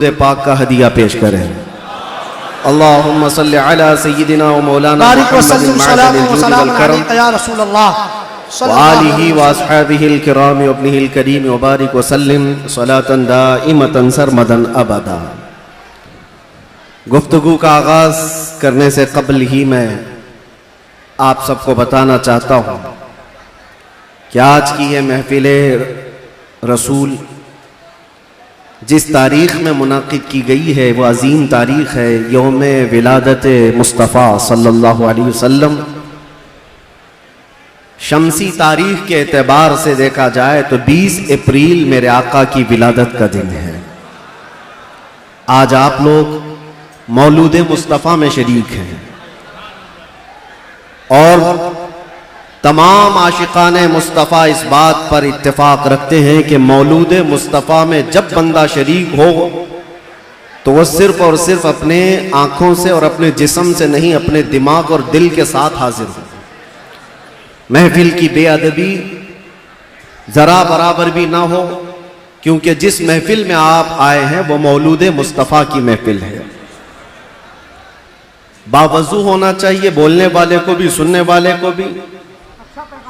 पाक का हदिया पेश करें। अल्लाहुम्मा सल्लि अला सय्यिदिना व मौलाना मुहम्मदिन मअल करम व आलिहि व अस्हाबिहिल किराम व इब्निहिल करीम व बारिक व सल्लिम सलातन दाइमतन सरमदन अबदा। गुफ्तगू का आगाज करने से कबल ही मैं आप सबको बताना चाहता हूँ कि आज की ये महफिल रसूल जिस तारीख़ में मुनाकिद की गई है वो अजीम तारीख़ है, यौम विलादत मुस्तफ़ा सल्लल्लाहु अलैहि वसल्लम। शमसी तारीख़ के एतबार से देखा जाए तो 20 अप्रैल मेरे आका की विलादत का दिन है। आज आप लोग मौलूद मुस्तफ़ा में शरीक हैं और तमाम आशिकाने मुस्तफ़ा इस बात पर इत्तेफाक रखते हैं कि मौलूद मुस्तफ़ा में जब बंदा शरीक हो तो वह सिर्फ और सिर्फ अपने आँखों से और अपने जिस्म से नहीं, अपने दिमाग और दिल के साथ हाजिर हो। महफिल की बेअदबी ज़रा बराबर भी ना हो, क्योंकि जिस महफिल में आप आए हैं वो मौलूद मुस्तफ़ा की महफिल है। बावजू होना चाहिए, बोलने वाले को भी सुनने वाले को भी।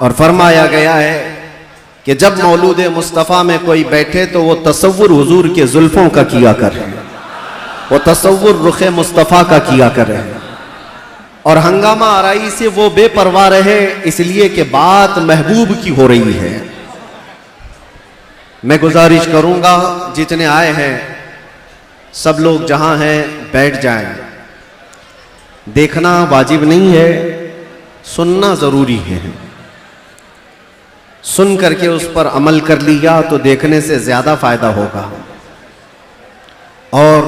और फरमाया गया है कि जब मौलूद मुस्तफ़ा में कोई बैठे तो वो तसव्वुर हुजूर के जुल्फों का किया करे, वो तसव्वुर रुख मुस्तफ़ा का किया करे और हंगामा आराई से वो बेपरवाह रहे, इसलिए कि बात महबूब की हो रही है। मैं गुजारिश करूंगा जितने आए हैं सब लोग जहां हैं बैठ जाएं। देखना वाजिब नहीं है, सुनना जरूरी है। सुन करके उस पर अमल कर लिया तो देखने से ज्यादा फायदा होगा। और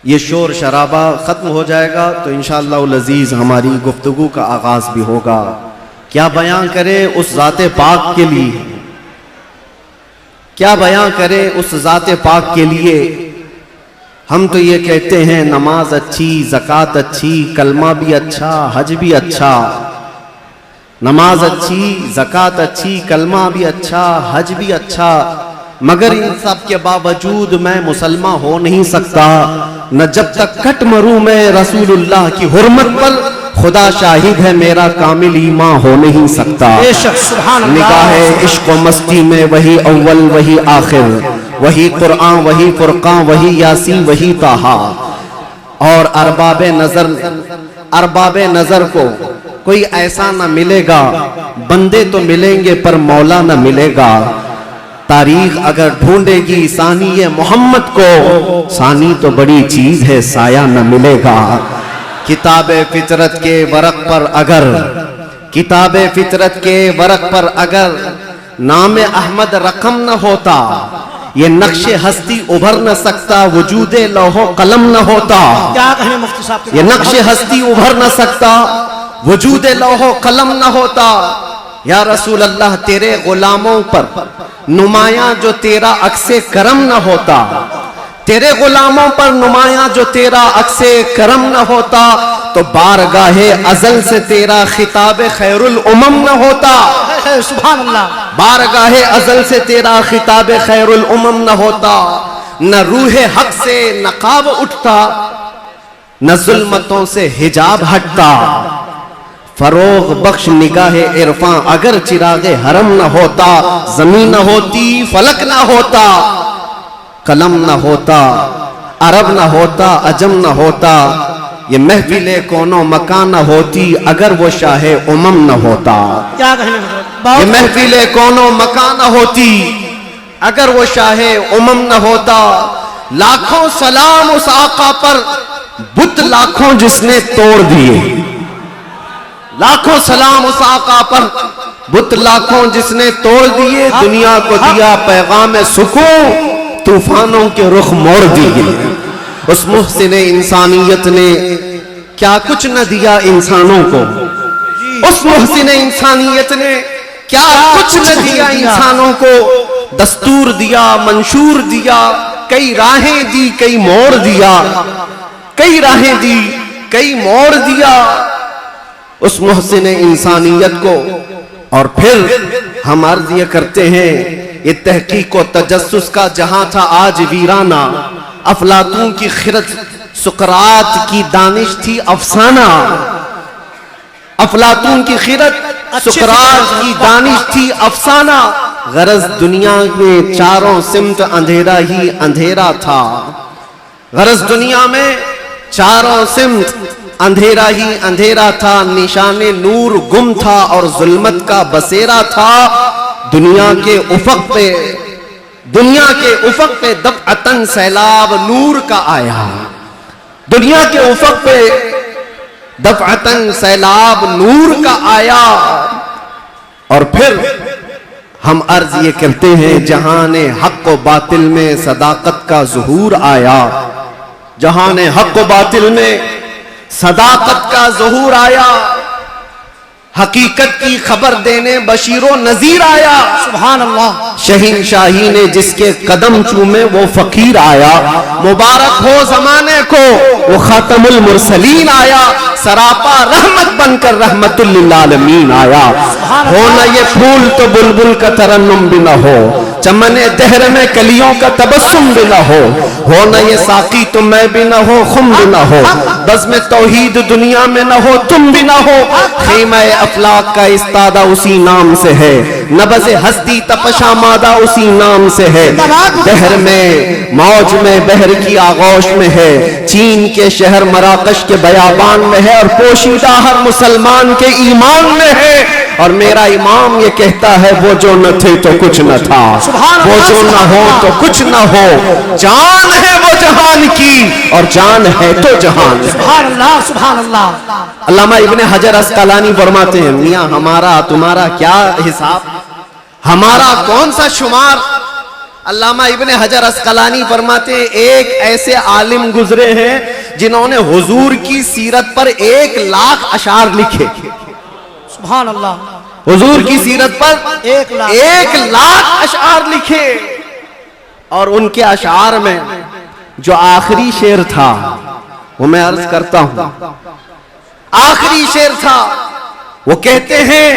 ये शोर शराबा खत्म हो जाएगा तो इंशाअल्लाह अज़ीज़ हमारी गुफ्तगू का आगाज भी होगा। क्या बयां करे उस ज़ाते पाक के लिए, क्या बयां करे उस ज़ाते पाक के लिए। हम तो ये कहते हैं नमाज अच्छी, ज़कात अच्छी, कलमा भी अच्छा, हज भी अच्छा। नमाज अच्छी, ज़कात अच्छी, कलमा भी अच्छा, हज भी अच्छा, मगर इन सब के बावजूद मैं मुसलमान हो नहीं सकता। न जब तक कट मरूं मैं रसूलुल्लाह की हुर्मत पर, खुदा शाहिद है मेरा कामिल ईमान हो नहीं सकता। निगाह इश्क व मस्ती में वही अव्वल वही आखिर, वही कुरान वही फुरकान वही यासीन वही ताहा। और अरबाबे नजर को कोई ऐसा ना मिलेगा, बंदे तो मिलेंगे पर मौला ना मिलेगा। तारीख अगर ढूंढेगी सानी मोहम्मद को, सानी तो बड़ी चीज है साया न मिलेगा। किताबे फितरत के वरक पर अगर, किताबे फितरत के वरक पर अगर नाम अहमद रकम न होता, ये नक्शे हस्ती उभर न सकता, वजूदे लौहो कलम न होता। क्या कहें मुफ्ती साहब, ये नक्शे हस्ती उभर न सकता, वजूदे लौहो कलम न होता। या रसूल अल्लाह तेरे गुलामों पर नुमाया जो तेरा अक्से करम न होता, तेरे गुलामों पर नुमाया जो तेरा अक्से करम न होता, तो बारगाहे अज़ल से तेरा खिताब खैरुल उमम न होता। सुभान अल्लाह। बारगाहे अज़ल से तेरा खिताब खैरुल उमम न होता। न रूहे हक से नकाब उठता, न जुल्मतों से हिजाब हटता। फरोग बख्श निगाहे इरफां अगर चिरागे हरम न होता, जमीन न होती फलक न होता, कलम न होता, अरब न होता, अजम न होता, ये महफिले कोनो मकान न होती अगर वो शाहे उमम न होता। क्या कहने, ये महफिले कोनो मकान न होती अगर वो शाहे उमम न होता। लाखों सलाम उस आका पर, बुत लाखों जिसने तोड़ दिए। लाखों सलाम उस आका पर, बुत लाखों जिसने तोड़ दिए। दुनिया को दिया पैगाम सुकून, तूफानों के रुख मोड़ दिए। उस मुहसिन इंसानियत ने क्या कुछ न दिया इंसानों को, उस मुहसिन इंसानियत ने क्या कुछ न दिया इंसानों को। दस्तूर दिया, मंशूर दिया, कई राहें दी, कई मोड़ दिया, कई राहें दी, कई मोड़ दिया उस मुहसिन इंसानियत को। और फिर हम अर्ज़ ये करते हैं ये तहकीक व तजस्सुस का जहां था आज वीराना। अफलातून की खिरत सुकरात की दानिश थी अफसाना। अफलातून की खिरत सुकरात की दानिश थी अफसाना। गरज दुनिया में चारों सिमत अंधेरा ही अंधेरा था। गरज दुनिया में चारों सिमत अंधेरा ही अंधेरा था। निशाने नूर गुम था और जुल्मत का बसेरा था। दुनिया के उफक पे दफ़अतन सैलाब नूर का आया। दुनिया के उफक पे दफ़अतन सैलाब नूर का आया। और फिर हम अर्ज ये करते हैं, जहाने हक व बातिल में सदाकत का ज़ुहूर आया। जहाने हक व बातिल में सदाकत का ज़ुहूर आया। हकीकत की खबर देने बशीरो नजीर आया। सुभान अल्लाह। शहीनशाही ने जिसके कदम चूमे वो फकीर आया। मुबारक हो जमाने को वो खातमुल मुरसलीन आया। सरापा रहमत बनकर रहमतुल लिल आलमीन आया। हो न ये फूल तो बुलबुल का तरन्नुम भी न हो, चमने दहर में कलियों का तबस्सुम भी न हो न ये साकी तो मैं भी न हो, खुम भी न हो, बज़्म तौहीद दुनिया में न हो, तुम भी न हो। खीमा अफलाक का इस्तादा उसी नाम से है, नबज़ हस्ती तपशा मादा उसी नाम से है। दहर में मौज में बहर की आगोश में है, चीन के शहर मराकश के बयाबान में है, और पोशीदा हर मुसलमान के ईमान में है। और मेरा इमाम ये कहता है, वो जो न थे तो कुछ न था, वो जो न हो तो कुछ न हो। जान है वो जहान की और जान है तो जहान। सुभान अल्लाह, सुभान अल्लाह। अल्लामा इब्ने हजर अस्कलानी फरमाते हैं, मियां हमारा तुम्हारा क्या हिसाब, हमारा कौन सा शुमार। अल्लामा इब्ने हजर अस्कलानी फरमाते हैं, एक ऐसे आलिम गुजरे हैं जिन्होंने हुजूर की सीरत पर 1 लाख अशार लिखे। सुभान अल्लाह। हुजूर की सीरत पर 1 लाख अशार लिखे। और उनके अशार में जो आखिरी शेर था वो मैं अर्ज करता हूं। आखिरी शेर था, वो कहते हैं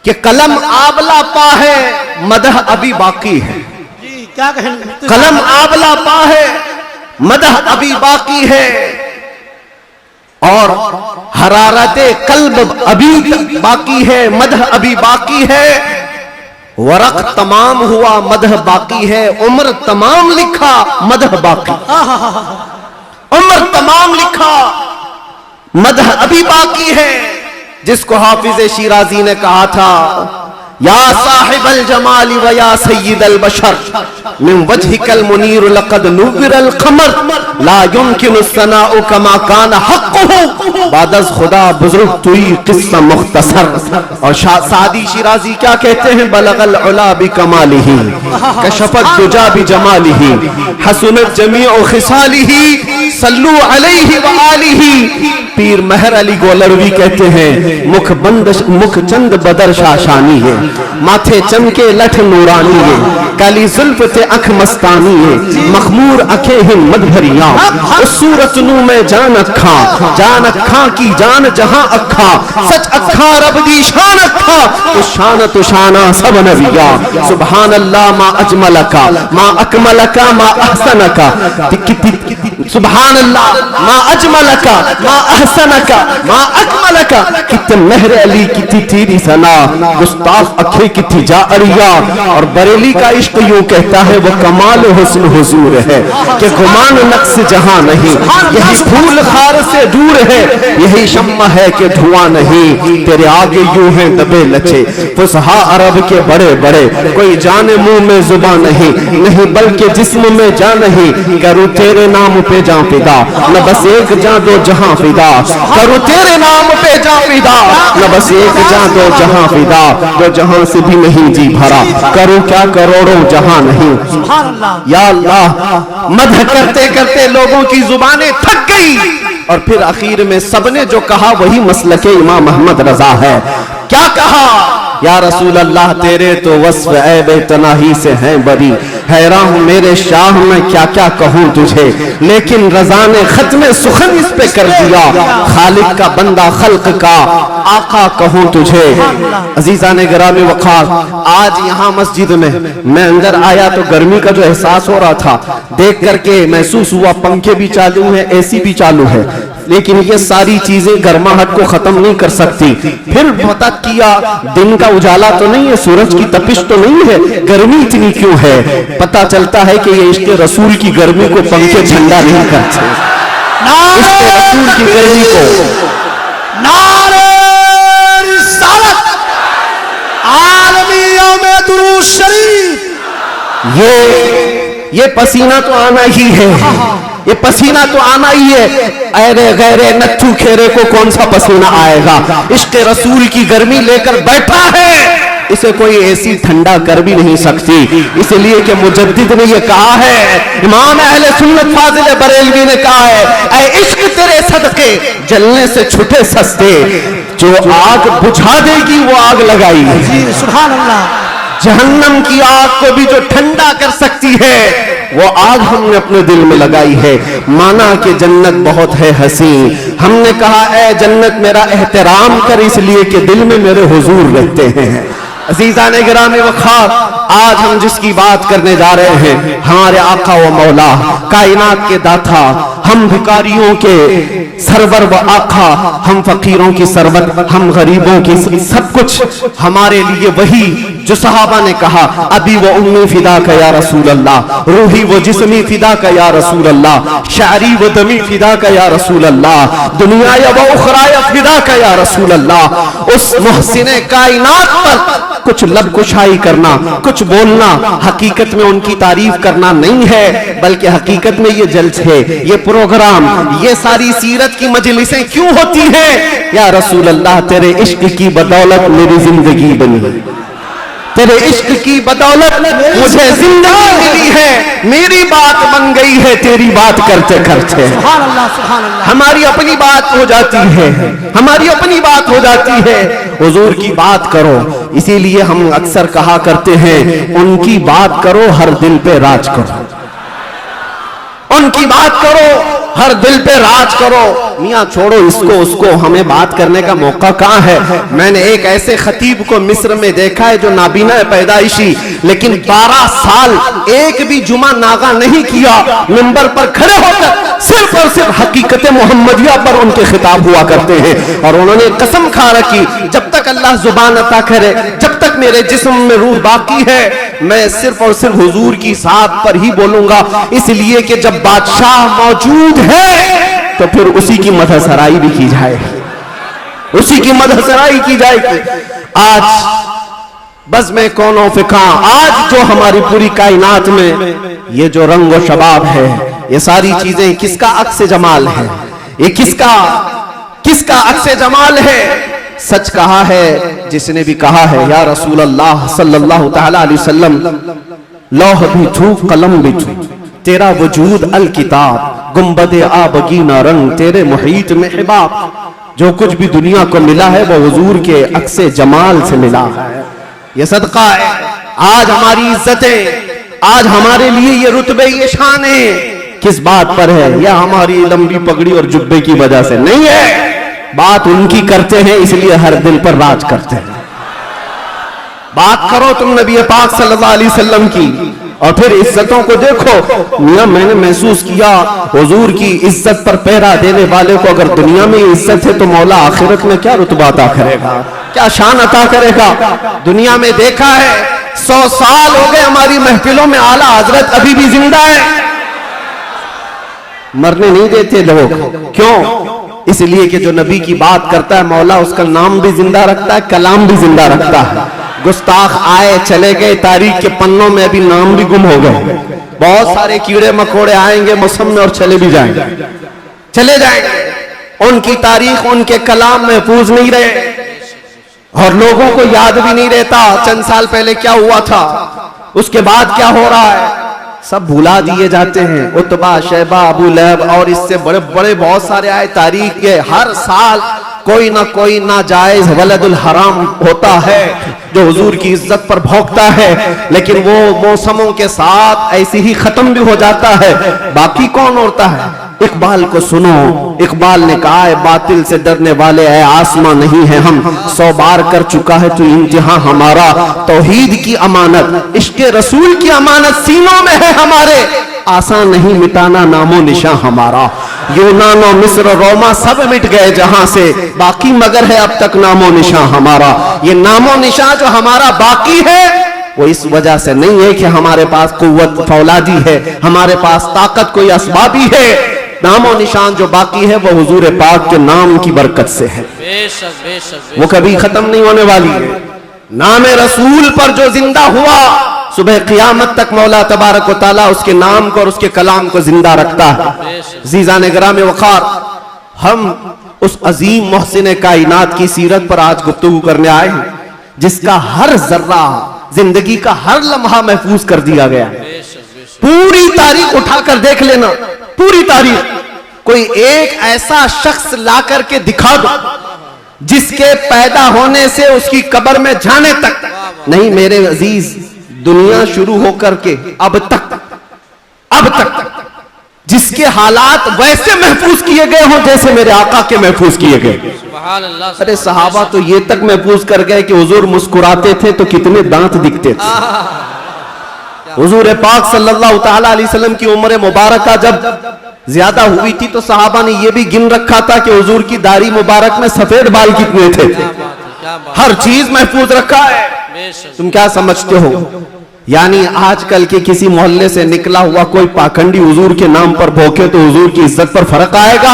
कि कलम आबला पा है, मदह अभी बाकी है। जी क्या कहें। कलम आबला पा है, मदह अभी बाकी है, और हरारते कल्ब अभी बाकी है, मदह अभी बाकी है। वरक तमाम हुआ, मदह बाकी है। उम्र तमाम लिखा, मदह बाकी। उम्र तमाम लिखा, मदह अभी बाकी है। जिसको हाफिज शिराजी ने कहा था, या साहिबल जमाली व या सय्यिदल बशर मिन वजहिकल मुनीर लक़द नुव्विरल क़मर ला युमकिनु सनाउ कमा कान हक़्क़ुहु बादज़ खुदा बुज़ुर्ग तुई क़िस्सा मुख़्तसर। और सादी शिराजी क्या कहते हैं, बलगल उला बि कमालिही कशफत दुजा बि जमालिही हसनत जमीउ खिसालिही सल्लू अलैहि व आलिही। पीर महर अली गोलरवी कहते हैं, मुख चंद बदर शाशानी है, माथे चमके लठ नूरानी है, काली जुल्फ ते अख मस्तानी है, मखमूर अखे हिम्मत भरिया, उस सूरत नू में जान अखा की जान जहां अखा, सच अखा रब दी शान अखा, उस शान तो शाना सब नबिया। सुभान अल्लाह मा अजमलका मा अकमलका मा अहसनका। सुभान अल्लाह मा अजमलका मा अहसनका मा अकमलका। कितने महर अली की तेरी सना, गुस्ताख अखे की थी जा अरिया। और बरेली का इश्क यूं कहता है, वो कमाल हुस्न हुजूर है कि गुमान नक्स जहां नहीं। यही फूल खार से दूर है, यही शम्मा है कि धुआं नहीं। तेरे आगे यूं है दबे लचे फुसहा अरब के बड़े बड़े, कोई जाने मुंह में जुबान नहीं बल्कि जिस्म में जा नहीं। करूं तेरे नाम पे जा फिदा, न बस एक जा दो जहां फिदा। करूं तेरे नाम पे जा फिदा, न बस एक जा दो जहां फिदा। जो जहां से भी नहीं जी भरा, करूं क्या करोड़ों जहां नहीं। या अल्लाह, मदह करते करते लोगों की जुबानें थक गई। और फिर आखिर में सबने जो कहा वही मसलके इमाम अहमद रजा है। क्या कहा, या रसूल अल्लाह तेरे तो वस्फ ऐब तनाही से हैं बरी, हैरान हूं मेरे शाह मैं क्या क्या कहूं तुझे, लेकिन रज़ा ने खत्म सुखन इस पे कर दिया, खालिक का बंदा खल्क का आका कहूं तुझे। अजीजा ने गिरामी वक़ार, आज यहाँ मस्जिद में मैं अंदर आया तो गर्मी का जो एहसास हो रहा था देख करके महसूस हुआ, पंखे भी चालू है, एसी भी चालू है, लेकिन ये सारी चीजें गर्माहट को खत्म नहीं कर सकती। फिर पता किया दिन का उजाला तो नहीं है, सूरज की तपिश तो नहीं है, गर्मी इतनी क्यों है? पता चलता है कि ये इश्क़ रसूल की गर्मी को पंखे ठंडा नहीं करते, इश्क़ रसूल की गर्मी को। नारे रिसालत, आलमी यौमे दुरूद शरीफ। ये पसीना तो आना ही है, ये पसीना तो आना ही है। अरे गैरे नत्थू खेरे को कौन सा पसीना आएगा? इश्क़ रसूल की गर्मी लेकर बैठा है, इसे कोई एसी ठंडा कर भी नहीं सकती। इसलिए कि मुजद्दिद ने ये कहा है, इमाम अहले सुन्नत फाजिल बरेलवी ने कहा है, ऐ इश्क तेरे सदके जलने से छुटे सस्ते, जो आग बुझा देगी वो आग लगाई। सुभान अल्लाह। जहन्नम की आग को भी जो ठंडा कर सकती है वो आग हमने अपने दिल में लगाई है। माना कि जन्नत बहुत है हसी, हमने कहा ऐ जन्नत मेरा एहतराम कर, इसलिए कि दिल में मेरे हुजूर रहते हैं। अजीजा ने गिरामी वक़ार, आज हम जिसकी बात करने जा रहे हैं, हमारे आका व मौला, कायनात के दाता, हम भिखारियों के सरवर व आका, हम फकीरों की सरवत, हम गरीबों की सब कुछ हमारे लिए वही जो सहाबा ने कहा, अभी वो उम्मी फिदा का या रसूल अल्लाह, रूही वो जिस्मी फिदा का या रसूल अल्लाह, शारी वो दमी फिदा का या रसूल अल्लाह, दुनिया या वो उखरा या फिदा का या रसूल अल्लाह। उस मुहसिने कायनात पर कुछ लब कुशाई करना, कुछ बोलना, हकीकत में उनकी तारीफ करना नहीं है, बल्कि हकीकत में ये जलसे, ये प्रोग्राम, ये सारी सीरत की मजलिसें क्यों होती हैं? या रसूल अल्लाह तेरे इश्क की बदौलत मेरी जिंदगी बनी, तेरे इश्क की बदौलत मुझे जिंदगी मिली है, मेरी बात बन गई है तेरी बात करते करते। सुभान अल्लाह, सुभान अल्लाह। हमारी अपनी बात हो जाती है, हमारी अपनी बात हो जाती है, हुजूर की बात करो। इसीलिए हम अक्सर कहा करते हैं, उनकी बात करो हर दिल पे राज करो, उनकी बात करो हर दिल पे राज करो। मियाँ छोड़ो इसको उसको, हमें बात करने का मौका कहाँ है? मैंने एक ऐसे खतीब को मिस्र में देखा है जो नाबीना है पैदाइशी, लेकिन 12 साल एक भी जुमा नागा नहीं किया, मिंबर पर खड़े होकर सिर्फ और सिर्फ हकीकत मोहम्मदिया पर उनके खिताब हुआ करते हैं। और उन्होंने कसम खा रखी, जब तक अल्लाह जुबान अता करे, जब तक मेरे जिस्म में रूह बाकी है, मैं सिर्फ और सिर्फ हुजूर की साथ पर ही बोलूंगा। इसलिए कि जब बादशाह मौजूद है तो फिर उसी की मदहसराई भी की जाएगी, उसी की मदहसराई की जाएगी। आज बस में कौनो फिका, आज जो हमारी पूरी कायनात में ये जो रंग व शबाब है, ये सारी चीजें किसका अक्स जमाल है? ये किसका अक्स जमाल है? सच कहा है जिसने भी कहा है, या रसूल अल्लाह सल्लल्लाहु तआला अलैहि वसल्लम, लौह भी छू कलम भी छू, तेरा वजूद अल किताब, गुंबदे आबगीना रंग, तेरे मुहीत में हिबाब। जो कुछ भी दुनिया को मिला है वो हुजूर के अक्से जमाल से मिला है। ये सदका है। आज हमारी इज्जतें, आज हमारे लिए ये रुतबे, ये शान किस बात पर है? या हमारी लंबी पगड़ी और जुब्बे की वजह से नहीं है, बात उनकी करते हैं इसलिए हर दिल पर राज करते हैं। बात करो तुम नबी पाक सल्लल्लाहु अलैहि वसल्लम की, और फिर इज्जतों को देखो। मियां मैंने महसूस किया, हुजूर की इज्जत पर पहरा देने वाले को अगर दुनिया में इज्जत है तो मौला आखिरत में क्या रुतबा अता करेगा, क्या शान अता करेगा? दुनिया में देखा है 100 साल हो गए हमारी महफिलों में आला हजरत अभी भी जिंदा है, मरने नहीं देते लोग। क्यों? इसलिए कि जो नबी की बात करता है मौला उसका नाम भी जिंदा रखता है, कलाम भी जिंदा रखता है। गुस्ताख आए चले गए, तारीख के पन्नों में अभी नाम भी गुम हो गए। बहुत सारे कीड़े मकोड़े आएंगे मौसम में और चले भी जाएंगे, चले जाएंगे। उनकी तारीख, उनके कलाम महफूज नहीं रहे और लोगों को याद भी नहीं रहता चंद साल पहले क्या हुआ था, उसके बाद क्या हो रहा है, सब भुला दिए जाते हैं। उतबा, शैबा, अबू लहब और इससे बड़े बड़े बहुत सारे आए तारीख के। हर साल कोई ना कोई नाजायज वलदुल हराम होता है जो हुजूर की इज्जत पर भौंकता है, लेकिन वो मौसमों के साथ ऐसे ही खत्म भी हो जाता है। बाकी कौन होता है? इकबाल को सुनो, इकबाल ने कहा है बातिल से डरने वाले है आसमां नहीं है हम, 100 बार कर चुका है तू इम्तिहान हमारा। तौहीद की अमानत, इश्क़े रसूल की अमानत सीनों में है हमारे, आसान नहीं मिटाना नामो निशान हमारा। यूनान और मिस्र रोमा सब मिट गए जहां से, बाकी मगर है अब तक नामो निशान हमारा। ये नामो निशान जो हमारा बाकी है वो इस वजह से नहीं है कि हमारे पास कुव्वत फौलादी है, हमारे पास ताकत कोई असबाबी है। नामो निशान जो बाकी है वो हुजूर पाक के नाम की बरकत से है, वो कभी खत्म नहीं होने वाली है। नाम रसूल पर जो जिंदा हुआ सुबह क़यामत तक मौला तबारक व तआला उसके नाम को और उसके कलाम को जिंदा रखता है। ज़ीज़ान ग्राम वक़ार, हम उस अजीम मोहसिन कायनात की सीरत पर आज गुफ्तगू करने आए हैं, जिसका हर जर्रा, जिंदगी का हर लम्हा महफूज कर दिया गया है। पूरी तारीख उठाकर देख लेना, पूरी तारीख। कोई एक ऐसा शख्स ला करके दिखा दो जिसके पैदा होने से उसकी कब्र में जाने तक, नहीं मेरे अजीज, दुनिया शुरू होकर के अब तक जिसके हालात वैसे महफूज किए गए हों जैसे मेरे आका के महफूज किए गए। अरे सहाबा तो ये तक महफूज कर गए कि हुजूर मुस्कुराते थे तो कितने दांत दिखते थे। हुजूर पाक सल्लल्लाहु ताला अलैहि वसल्लम की उम्र मुबारका जब ज्यादा हुई थी तो सहाबा ने यह भी गिन रखा था कि हुजूर की दाढ़ी मुबारक में सफेद बाल कितने थे। हर चीज महफूज रखा है। तुम क्या समझते हो, यानी आजकल के किसी मोहल्ले से निकला हुआ कोई पाखंडी हुजूर के नाम पर भौंके तो हुजूर की इज्जत पर फर्क आएगा?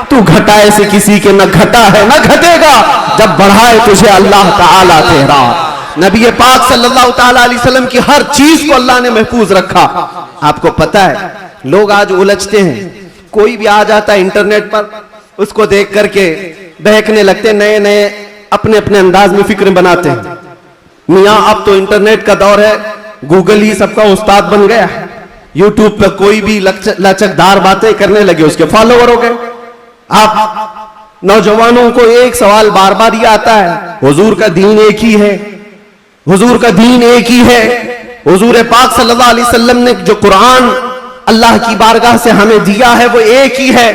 तू घटाए से किसी के न घटा है न घटेगा, जब बढ़ाए तुझे अल्लाह ताला तेरा। नबी पाक सल्लल्लाहु ताला अलैहि वसल्लम की हर चीज को अल्लाह ने महफूज रखा। आपको पता है लोग आज उलझते हैं, कोई भी आ जाता है इंटरनेट पर, उसको देख करके बहकने लगते, नए नए अपने अपने अंदाज में फिक्र बनाते हैं। मियाँ अब तो इंटरनेट का दौर है, गूगल ही सबका उस्ताद बन गया है। यूट्यूब पर कोई भी लचकदार बातें करने लगे उसके फॉलोवर हो गए। आप नौजवानों को एक सवाल बार बार ये आता है, हुजूर का दीन एक ही है, हुजूर का दीन एक ही है। हुजूर पाक सल्लल्लाहु अलैहि वसल्लम ने जो कुरान अल्लाह की बारगाह से हमें दिया है वो एक ही है।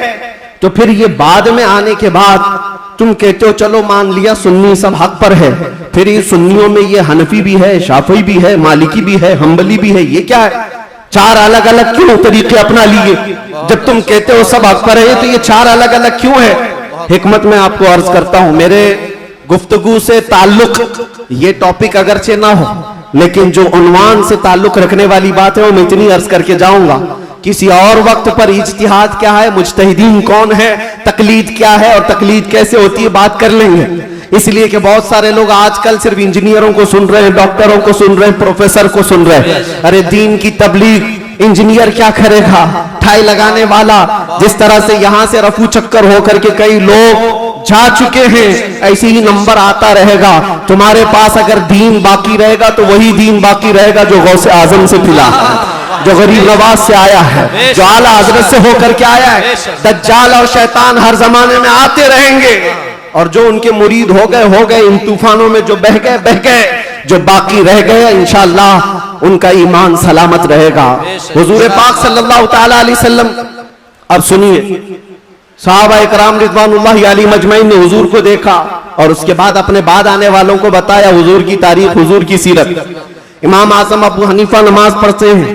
तो फिर ये बाद में आने के बाद तुम कहते हो चलो मान लिया सुन्नी सब हक पर है, फिर ये सुन्नियों में ये हनफी भी है, शाफी भी है, मालिकी भी है, हम्बली भी है, ये क्या है? चार अलग अलग क्यों तरीके अपना लिए? जब तुम कहते हो सब हक पर है तो ये चार अलग अलग क्यों है? हिकमत में आपको अर्ज करता हूं, मेरे गुफ्तगू से ताल्लुक, ये टॉपिक अगरचे ना हो लेकिन जो उन्वान से ताल्लुक रखने वाली बात है वो मैं इतनी अर्ज करके जाऊंगा। किसी और वक्त पर इज्तिहाद क्या है, मुज्तहिदीन कौन है, तकलीद क्या है और तकलीद कैसे होती है बात कर लेंगे। इसलिए कि बहुत सारे लोग आजकल सिर्फ इंजीनियरों को सुन रहे हैं, डॉक्टरों को सुन रहे हैं, प्रोफेसर को सुन रहे हैं। अरे दीन की तबलीग इंजीनियर क्या करेगा? ठाई लगाने वाला, जिस तरह से यहां से रफू चक्कर होकर के कई लोग जा चुके हैं, ऐसे ही नंबर आता रहेगा। तुम्हारे पास अगर दीन बाकी रहेगा तो वही दीन बाकी रहेगा जो गौसे आजम से फिला है, जो गरीब नवाज से आया है, जो आला हजरत से होकर के आया है। दज्जाल और शैतान हर जमाने में आते रहेंगे और जो उनके मुरीद हो गए इन तूफानों में जो बह गए, जो बाकी रह गए इंशाअल्लाह उनका ईमान सलामत रहेगा। हुजूर पाक सल्लल्लाहु ताला अलैहि वसल्लम, अब सुनिए, सहाबा इकराम रिज़वानुल्लाहि अलैहिम अजमईन ने हुजूर को देखा और उसके बाद अपने बाद आने वालों को बताया हुजूर की तारीख, हुजूर की सीरत। इमाम आज़म अबू हनीफा नमाज पढ़ते हैं,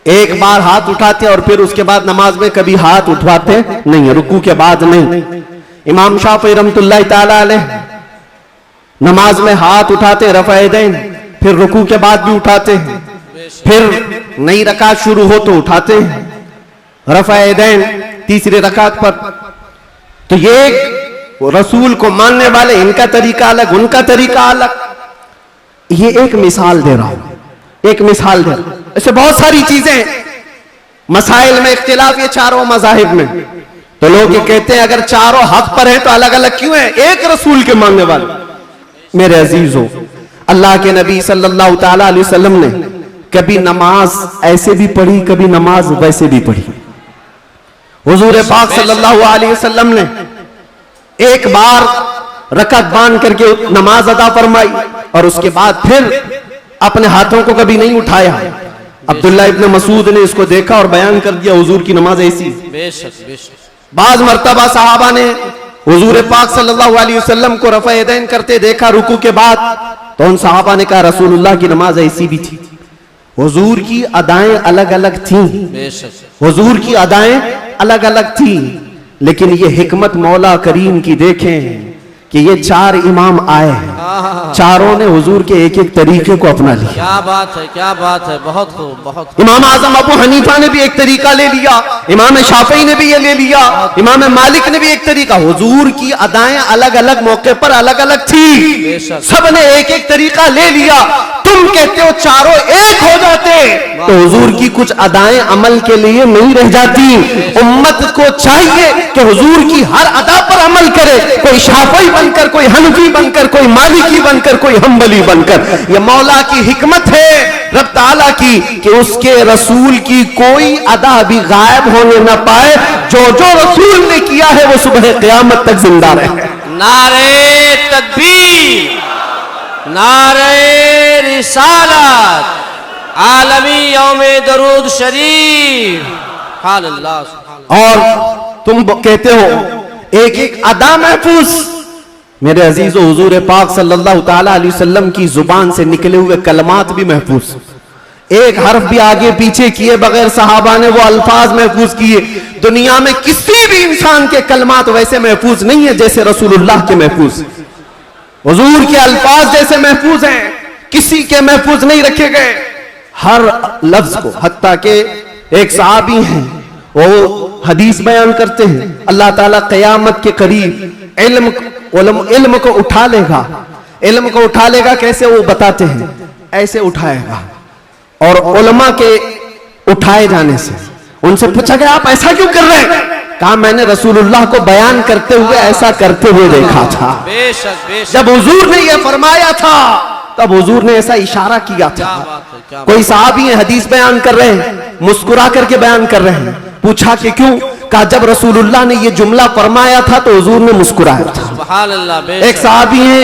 एक बार हाथ उठाते और फिर उसके बाद नमाज में कभी हाथ उठवाते नहीं, रुकू के बाद नहीं। इमाम शाफी रहमतुल्लाहि ताला अलैह नमाज में हाथ उठाते रफ़ा यदैन, फिर रुकू के बाद भी उठाते हैं, फिर नई रकात शुरू हो तो उठाते हैं रफ़ा यदैन तीसरी रकात पर। तो ये रसूल को मानने वाले, इनका तरीका अलग, उनका तरीका अलग। ये एक मिसाल दे रहा हूं, एक मिसाल दे रहा हूं। ऐसे बहुत सारी चीजें, मसाइल में इख्तिलाफ ये चारों मज़ाहिब में। तो लोग ये कहते हैं अगर चारों हक पर हैं तो अलग अलग क्यों है? एक रसूल के मानने वाले। मेरे अजीजों, अल्लाह के नबी सल्लल्लाहु ताला अलैहि वसल्लम ने कभी नमाज ऐसे भी पढ़ी, कभी नमाज वैसे भी पढ़ी। हुजूर पाक सल्लल्लाहु अलैहि वसल्लम ने एक बार रकत बांध करके नमाज अदा फरमाई और उसके बाद फिर अपने हाथों को कभी नहीं उठाया। अब्दुल्ला इब्न मसूद ने इसको देखा और बयान कर दिया, हुजूर की नमाज ऐसी। बेशक बेशक। बाज मर्तबा सहाबा ने हुजूर पाक सल्लल्लाहु अलैहि वसल्लम को रफ़ा यदैन करते देखा रुकू के बाद, तो उन सहाबा ने कहा रसूलुल्लाह की नमाज ऐसी भी थी। हुजूर की अदाएं अलग अलग थीं, बेशक। हुजूर की अदाएं अलग अलग थीं, लेकिन ये हिकमत मौला करीम की देखें कि ये चार इमाम आए हैं, चारों ने हुजूर के एक एक तरीके को अपना लिया। क्या बात है, क्या बात है, बहुत खूब, बहुत खूब। इमाम आजम अबू हनीफा ने भी एक तरीका ले लिया, इमाम शाफी ने भी ये ले लिया, इमाम मालिक ने भी एक तरीका। हुजूर की अदाएं अलग अलग मौके पर अलग अलग थी, सबने एक एक तरीका ले लिया। तुम कहते हो चारों एक हो जाते, तो हुजूर की कुछ अदाएं अमल के लिए नहीं रह जाती। उम्मत को चाहिए कि हुजूर की हर अदा पर अमल करे, कोई शाफी बनकर, कोई हनफी बनकर, कोई मालिकी बनकर, कोई हम्बली बनकर। यह मौला की हिकमत है रब ताला की कि उसके रसूल की कोई अदा भी गायब होने न पाए। जो जो रसूल ने किया है वो सुबह क़यामत तक जिंदा रहे। नारे तकबीर, नारे रिसालत, आलमी यौमे दरूद शरीफ, सुभान अल्लाह, सुभान अल्लाह। और तुम कहते हो एक एक अदा महफूज। मेरे अजीजों, हुजूर पाक सल्लल्लाहु ताला अलैहि वसल्लम की जुबान से निकले हुए कलमात भी महफूज, एक हर्फ भी आगे पीछे किए बगैर सहाबा ने वो अल्फाज महफूज किए। दुनिया में किसी भी इंसान के कलमात वैसे महफूज नहीं है जैसे रसूलुल्लाह के महफूज। हुजूर के अल्फाज जैसे महफूज हैं, किसी के महफूज नहीं रखे गए। हर लफ्ज को, हत्ता के एक सहाबी हैं वो हदीस बयान करते हैं, अल्लाह ताला क़यामत के करीब इल्म को उठा लेगा। इल्म को उठा लेगा कैसे, वो बताते हैं, ऐसे उठाएगा और उलमा के उठाए जाने से उनसे पूछा गया आप ऐसा क्यों कर रहे हैं? कहा मैंने रसूलुल्लाह को बयान करते हुए ऐसा करते हुए देखा था। बेशक बेशक। जब हुजूर ने यह फरमाया था तब हुजूर ने ऐसा इशारा किया था। कोई साहबी है हदीस बयान कर रहे हैं, मुस्कुरा करके बयान कर रहे हैं। पूछा कि क्यों? कहा जब रसूलुल्लाह ने यह जुमला फरमाया था तो हुजूर ने मुस्कुराया था। सुभान अल्लाह, बेशक। एक साहबी है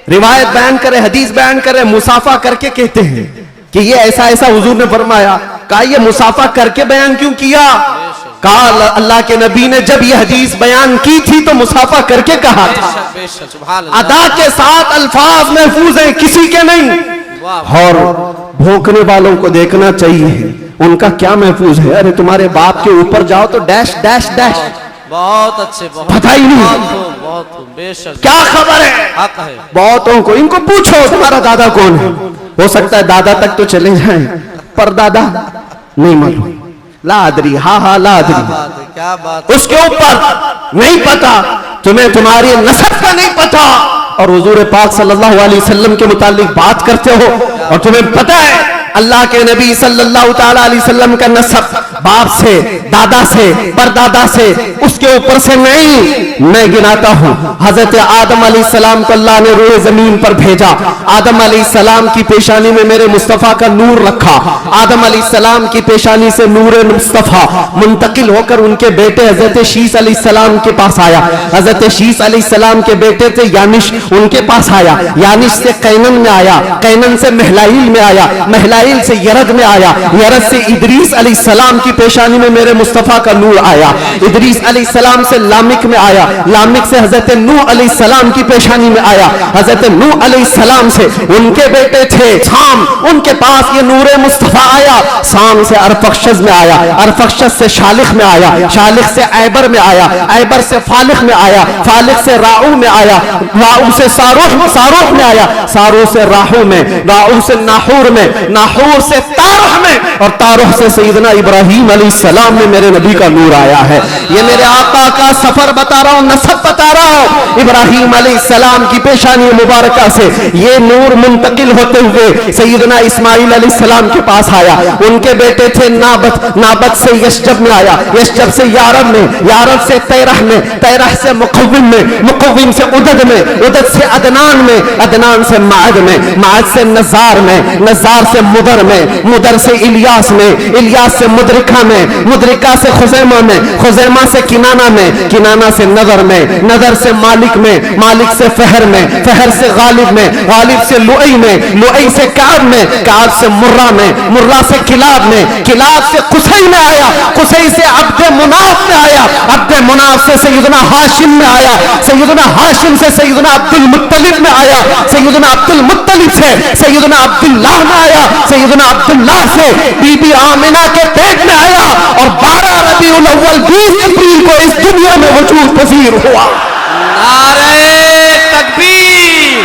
रिवायत बयान करे, हदीस बयान करे, मुसाफा करके कहते हैं कि ये ऐसा ऐसा हुजूर ने फरमाया। कहा ये मुसाफा करके बयान क्यों किया? कहा अल्लाह के नबी ने जब ये हदीस बयान की थी तो मुसाफा करके कहा था। बेशक बेशक, सुभान अल्लाह। अदा के साथ अल्फाज महफूज हैं, किसी के नहीं। और भौंकने वालों को देखना चाहिए उनका क्या महफूज है। अरे तुम्हारे बाप के ऊपर जाओ तो डैश डैश डैश, बहुत अच्छे, बहुत पता ही नहीं। बहुत खूब, बहुत खूब, बेशक। क्या खबर है? हक है। बहुतों को इनको पूछो तुम्हारा दादा कौन है, हो सकता है दादा तक तो चले जाएं पर दादा नहीं मालूम। लादरी, हाँ हाँ लादरी, क्या बात है, क्या बात है। उसके ऊपर नहीं पता, तुम्हें तुम्हारी नसब का नहीं पता और हुजूर पाक सल्लल्लाहु अलैहि वसल्लम के मुतालिक बात करते हो और तुम्हें पता है अल्लाह के नबी सल्लल्लाहु ताला अलैहि वसल्लम का नसब बाप से, दादा से, परदादा से, उसके ऊपर से नहीं। मैं गिनाता हूं, हजरत आदम अलैहिस्सलाम को अल्लाह ने रूए जमीन पर भेजा। आदम अलैहिस्सलाम की पेशानी में मेरे मुस्तफा का नूर रखा। आदम अलैहिस्सलाम की पेशानी से नूर मुस्तफा मुंतकिल होकर उनके बेटे हजरत शीस अलैहिस्सलाम के पास आया। हजरत शीस अलैहिस्सलाम के बेटे थे यानिश, उनके पास आया। यानिश से कैनन में आया, कैनन से महलाइल में आया, महलाइल से यरद में आया, यरद से इदरीस अलैहिस्सलाम की पेशानी में मेरे मुस्तफा का नूर आया। इदरीस अलैहिस्सलाम से लामिक में आया, लामिक से हजरत नूह अलैहिस्सलाम की पेशानी में आया। हजरत नूह अलैहिस्सलाम से उनके बेटे थे साम, उनके पास ये नूर मुस्तफा आया। साम से अरफक्षस में आया, अरफक्षस से शालिख में आया, शालिख से ऐबर में आया, ऐबर से फालिख में आया, फालिख से राऊ में आया, राऊ से सारूह, सारूह में आया, सारूह से राहू में, राहू से नाहूर में, नाहूर से तारुह में और तारुह से सैयदना इब्राहीम अलैहिस्सलाम में मेरे नबी का नूर आया है। ये मेरे आका का सफर बता रहा हूं, नसब बता रहा हूं। इब्राहीम अलैहिस्सलाम की पेशानी मुबारका से ये नूर मुंतकिल होते हुए सैयदना इस्माइल अलैहिस्सलाम के पास आया। उनके बेटे थे नाबत, नाबत से यशजब में आया, यशजब से यारब में, यारब से तैरह में, तैरह से मुकव्विम में, मुकव्विम से उदद में, उदद से अदनान में, अदनान से माद में, माद से नजार में, नजार से मुदर में, मुदर से इलियास में, इलियास से मुदरिका में, मुदरिका से खुजैमा में, खुजैमा से किनाना में, किनाना से नदर में, नदर से मालिक में, मालिक से फहर में, फहर से गालिब में, गालिब से लुई में, लुई से काब में, काब से मुर्रा में, मुर्रा से किलाब में, किलाब से कुसई में आया, कुसई से अब्दे मुनाफ में आया, अब्दे मुनाफ से सैयदना हाशिम में आया, सैयदना हाशिम से सैयदना अब्दुल मुत्तलिब में आया, सैयदना अब्दुल मुत्तलिब से सैयदना अब्दुल्लाह में आया, सैयदना अब्दुल्लाह से बीबी आमिना के पेट में आया और 12 रबीउल अव्वल 20 अप्रैल को इस दुनिया में वजूद पजीर हुआ। नारे तकबीर,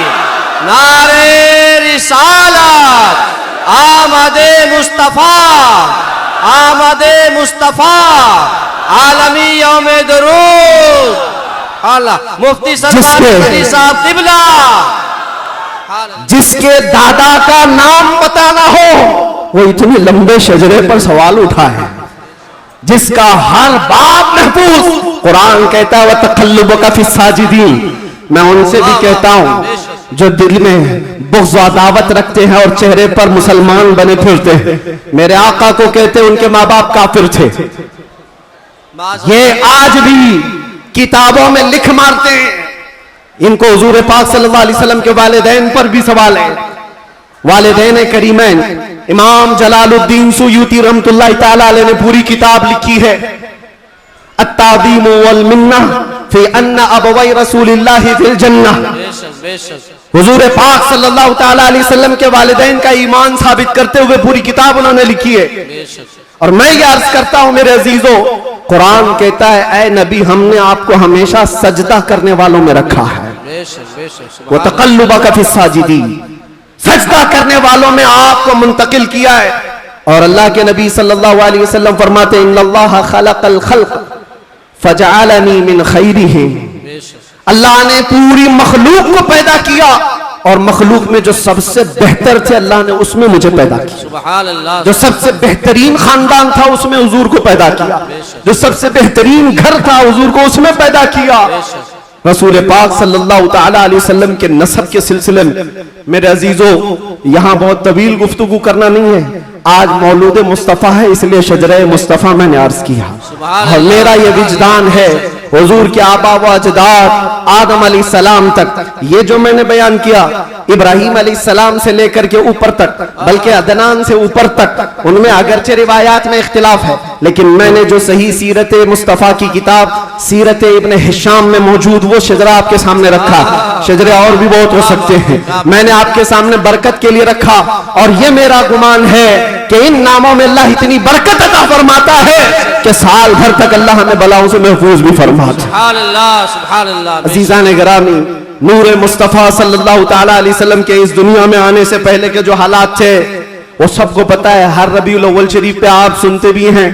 नारे रिसालत, आमदे मुस्तफा, आमदे मुस्तफा, आलमी यौमे दुरूद, अल्लाह मुफ्ती सरदार साहब किबला। जिसके दादा का नाम पता ना हो वो इतने लंबे शजरे पर सवाल उठा है, जिसका हर बात महफूज, कुरान कहता है वह तकल्लुबका फी साजिदीन। मैं उनसे भी कहता हूं जो दिल में बुग़्ज़ व अदावत रखते हैं और चेहरे पर मुसलमान बने फिरते हैं। मेरे आका को कहते उनके माँ बाप काफिर थे, ये आज भी किताबों में लिख मारते हैं। इनको हुजूर पाक सल्लल्लाहु अलैहि वसल्लम के वालिदैन पर भी सवाल है। वालिदैन करीमैन इमाम जलालुद्दीन सुयूती रहमतुल्लाहि तआला अलैह ने पूरी किताब लिखी है अत्तादीम वल मिन्ना फी अन्ना अबवै रसूलिल्लाहि फिल जन्नह। हुजूर पाक सल्लल्लाहु तआला अलैहि वसल्लम के वालिदैन का ईमान साबित करते हुए पूरी किताब उन्होंने लिखी है। और मैं ये अर्ज करता हूं मेरे अजीजों, कुरान कहता है ऐ नबी हमने आपको हमेशा सजदा करने वालों में रखा है, वो तकल्लुबका फी साजिदीन, सजदा करने वालों में आपको मुंतकिल किया है। और अल्लाह के नबी सल्लल्लाहु अलैहि वसल्लम फरमाते इन्नल्लाह खलक़ल खल्क़ फजअलनी मिन खैरिहिम। अल्लाह ने पूरी मखलूक को पैदा किया और मखलूक में जो सबसे बेहतर थे अल्लाह ने उसमें मुझे पैदा किया। सुभान अल्लाह। जो सबसे बेहतरीन खानदान था उसमें हुजूर को पैदा किया, जो सबसे बेहतरीन घर था हुजूर को उसमें पैदा किया। रसूल पाक सल्लल्लाहु तआला अलैहि वसल्लम के नसब के सिलसिले में मेरे अजीजों यहाँ बहुत तवील गुफ्तगू करना नहीं है, आज मौलूद मुस्तफ़ा है इसलिए शजरे मुस्तफ़ा मैंने अर्ज किया। और मेरा ये विजदान है हुजूर के आबा व अजदाद आदम अलैहिस्सलाम तक, ये जो मैंने बयान किया इब्राहीम अलैहिस्सलाम से लेकर के ऊपर तक, बल्कि अदनान से ऊपर तक, उनमें अगरचे रिवायात में इख्तिलाफ है, लेकिन मैंने जो सही सीरत मुस्तफ़ा की किताब सीरत इब्न हिशाम में मौजूद वो शजरा आपके सामने रखा। शजरे और भी बहुत हो सकते हैं, मैंने आपके सामने बरकत के लिए रखा। और ये मेरा गुमान है कि इन नामों में अल्लाह इतनी बरकत अता फरमाता है कि साल भर तक अल्लाह हमें बलाओं से महफूज भी फरमाता है। सुभान अल्लाह, सुभान अल्लाह। अजीज़ान गिरामी, नूर मुस्तफ़ा सल्लल्लाहु तआला अलैहि वसल्लम के इस दुनिया में आने से पहले के जो हालात थे वो सबको पता है। हर रबीउल अव्वल शरीफ पे आप सुनते भी हैं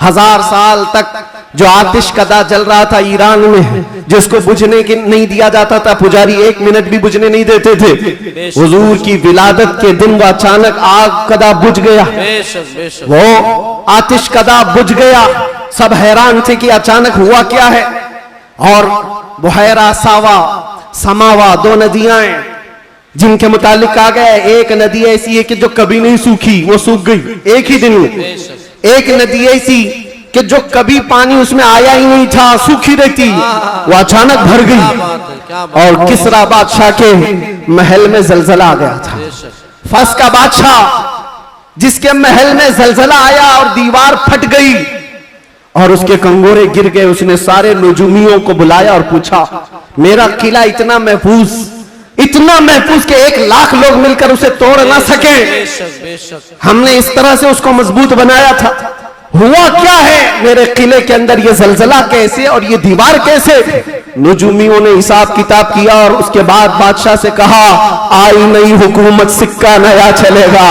1000 साल तक जो आतिश कदा जल रहा था ईरान में, जिसको बुझने के नहीं दिया जाता था, पुजारी 1 मिनट भी बुझने नहीं देते थे। हुजूर की विलादत के दिन वो अचानक आग कदा बुझ गया, वो आतिश कदा बुझ गया। सब हैरान थे कि अचानक हुआ क्या है। और बुहैरा सावा समावा 2 नदियां हैं जिनके मुतालिक कहा गया है एक नदी ऐसी है कि जो कभी नहीं सूखी, वो सूख गई एक ही दिन में। एक नदी ऐसी कि जो कभी पानी उसमें आया ही नहीं था, सूखी रहती, वो अचानक भर गई। और किसरा बादशाह के महल में जलजला आ गया था। फस का बादशाह जिसके महल में जलजला आया और दीवार फट गई और उसके कंगोरे गिर गए, उसने सारे नुजूमियों को बुलाया और पूछा मेरा किला इतना महफूज कि 1 लाख लोग मिलकर उसे तोड़ ना सके, हमने इस तरह से उसको मजबूत बनाया था, हुआ क्या है मेरे किले के अंदर, ये जलजला कैसे और ये दीवार कैसे? नुजूमियों ने हिसाब किताब किया और उसके बाद बादशाह से कहा आई नई हुकूमत, सिक्का नया चलेगा।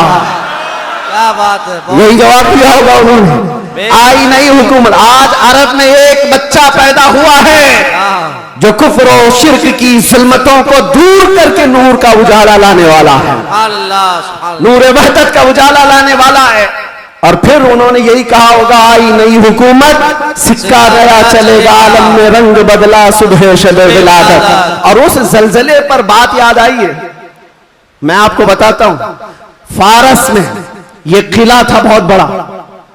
क्या बात है, यही जवाब दिया होगा उन्होंने, आई नई हुकूमत। आज अरब में एक बच्चा पैदा हुआ है जो कुफ्र और शिर्क की ज़ुल्मतों को दूर करके नूर का उजाला लाने वाला है, नूर वहदत का उजाला लाने वाला है। और फिर उन्होंने यही कहा होगा आई नई हुकूमत, सिक्का नया चलेगा, आलम में रंग बदला सुबह शब विलादत। और उस जलजले पर बात याद आई है, मैं आपको बताता हूं। फारस में ये किला था बहुत बड़ा,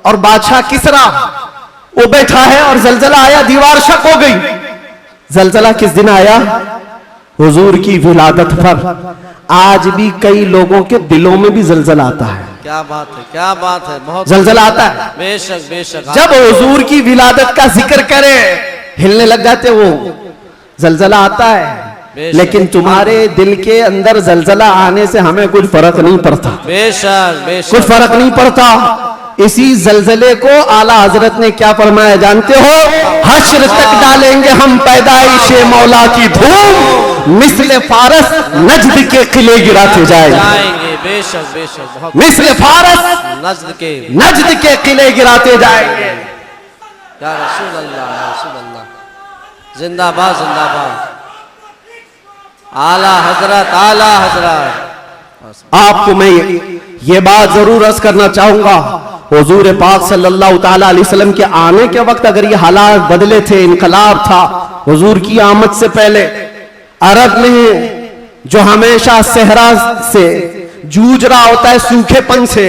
और बादशाह किसरा वो बैठा है, और जलजला आया, दीवार शक हो गई। जलजला किस दिन आया? हुजूर की विलादत पर। आज भी कई लोगों के दिलों में भी जलजला आता है। क्या बात है, क्या बात है, बहुत जलजला आता है। बेशक बेशक। जब हुजूर की विलादत का जिक्र करे हिलने लग जाते वो, जलजला आता है। लेकिन तुम्हारे दिल के अंदर जलजला आने से हमें कुछ फर्क नहीं पड़ता, बेशक बेशक, कुछ फर्क नहीं पड़ता। इसी जलजले को आला हजरत ने क्या फरमाया जानते हो? हश्र तक डालेंगे हम पैदाइशे मौला की धूम, मिस्ले फारस नजद के किले गिराते जाएंगे। बेशक बेशक, बहुत मिस्ले फारस नजद के किले गिराते जाएंगे। या रसूल अल्लाह, या रसूल अल्लाह, जिंदाबाद जिंदाबाद, आला हजरत, आला हजरत। आपको मैं ये बात जरूर अर्ज करना चाहूंगा, हुजूर पाक सल्लल्लाहु ताला अलैहि वसल्लम के आने के वक्त अगर ये हालात बदले थे, इनकलाब था, हुजूर की आमद से पहले अरब में जो हमेशा सहरा से जूझ रहा होता है, सूखेपन से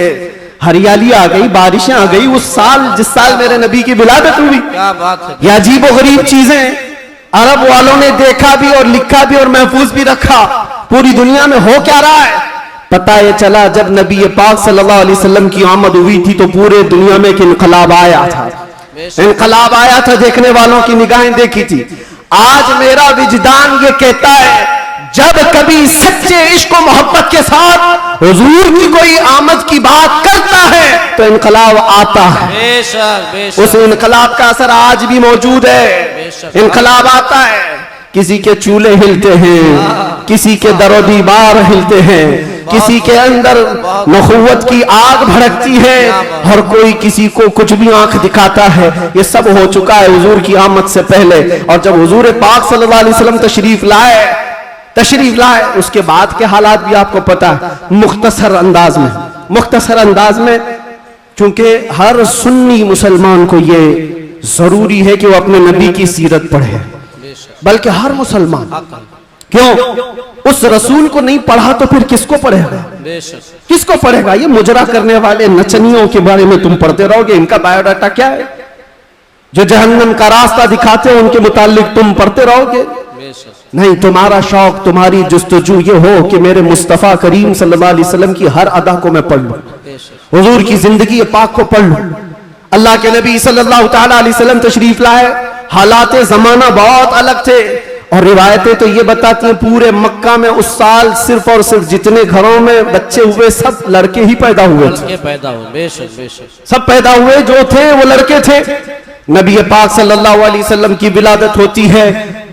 हरियाली आ गई, बारिशें आ गई। उस साल जिस साल मेरे नबी की विलादत हुई, क्या बात है, ये अजीब और गरीब चीजें अरब वालों ने देखा भी और लिखा भी और महफूज भी रखा। पूरी दुनिया में हो क्या रहा है पता ये चला जब नबी पाक सल्लल्लाहु अलैहि वसल्लम की आमद हुई थी तो पूरे दुनिया में एक इनकलाब आया था। इनकलाब आया था, देखने वालों की निगाहें देखी थी। आज मेरा विजदान ये कहता है जब कभी सच्चे इश्क और मोहब्बत के साथ हुजूर की कोई आमद की बात करता है तो इनकलाब आता है। बेशक बेशक, उस इनकलाब का असर आज भी मौजूद है। इनकलाब आता है, किसी के चूल्हे हिलते हैं, किसी के दरो दीवार हिलते हैं, किसी के अंदर नखुवत की आग भड़कती है, हर कोई किसी को कुछ भी आंख दिखाता है। ये सब हो चुका है हुजूर की आमद से पहले। और जब हुजूर पाक सल्लल्लाहु अलैहि वसल्लम तशरीफ लाए उसके बाद के हालात भी आपको पता है। मुख्तसर अंदाज में क्योंकि हर सुन्नी मुसलमान को ये जरूरी है कि वो अपने नबी की सीरत पढ़े, बल्कि हर मुसलमान। क्यों? उस रसूल को नहीं पढ़ा तो फिर किसको पढ़ेगा? किसको पढ़ेगा? ये मुजरा करने वाले नचनियों के बारे में तुम पढ़ते रहोगे। इनका बायोडाटा क्या है? जो जहन्नम का रास्ता दिखाते हो उनके मुतालिक तुम पढ़ते रहोगे। नहीं, तुम्हारा शौक, तुम्हारी जुस्तजू ये हो कि मेरे मुस्तफा करीम सल्लल्लाहु अलैहि वसल्लम की हर अदा को मैं पढ़ लूं, हुजूर की जिंदगी पाक को पढ़ लूं। अल्लाह के नबी सल्लल्लाहु ताला अलैहि वसल्लम तशरीफ लाए, हालात जमाना बहुत अलग थे। और रिवायतें तो ये बताती हैं पूरे मक्का में उस साल सिर्फ और सिर्फ जितने घरों में बच्चे हुए सब लड़के ही पैदा हुए थे। सब पैदा हुए जो थे वो लड़के थे। नबी पाक सल्लल्लाहु अलैहि वसल्लम की विलादत होती है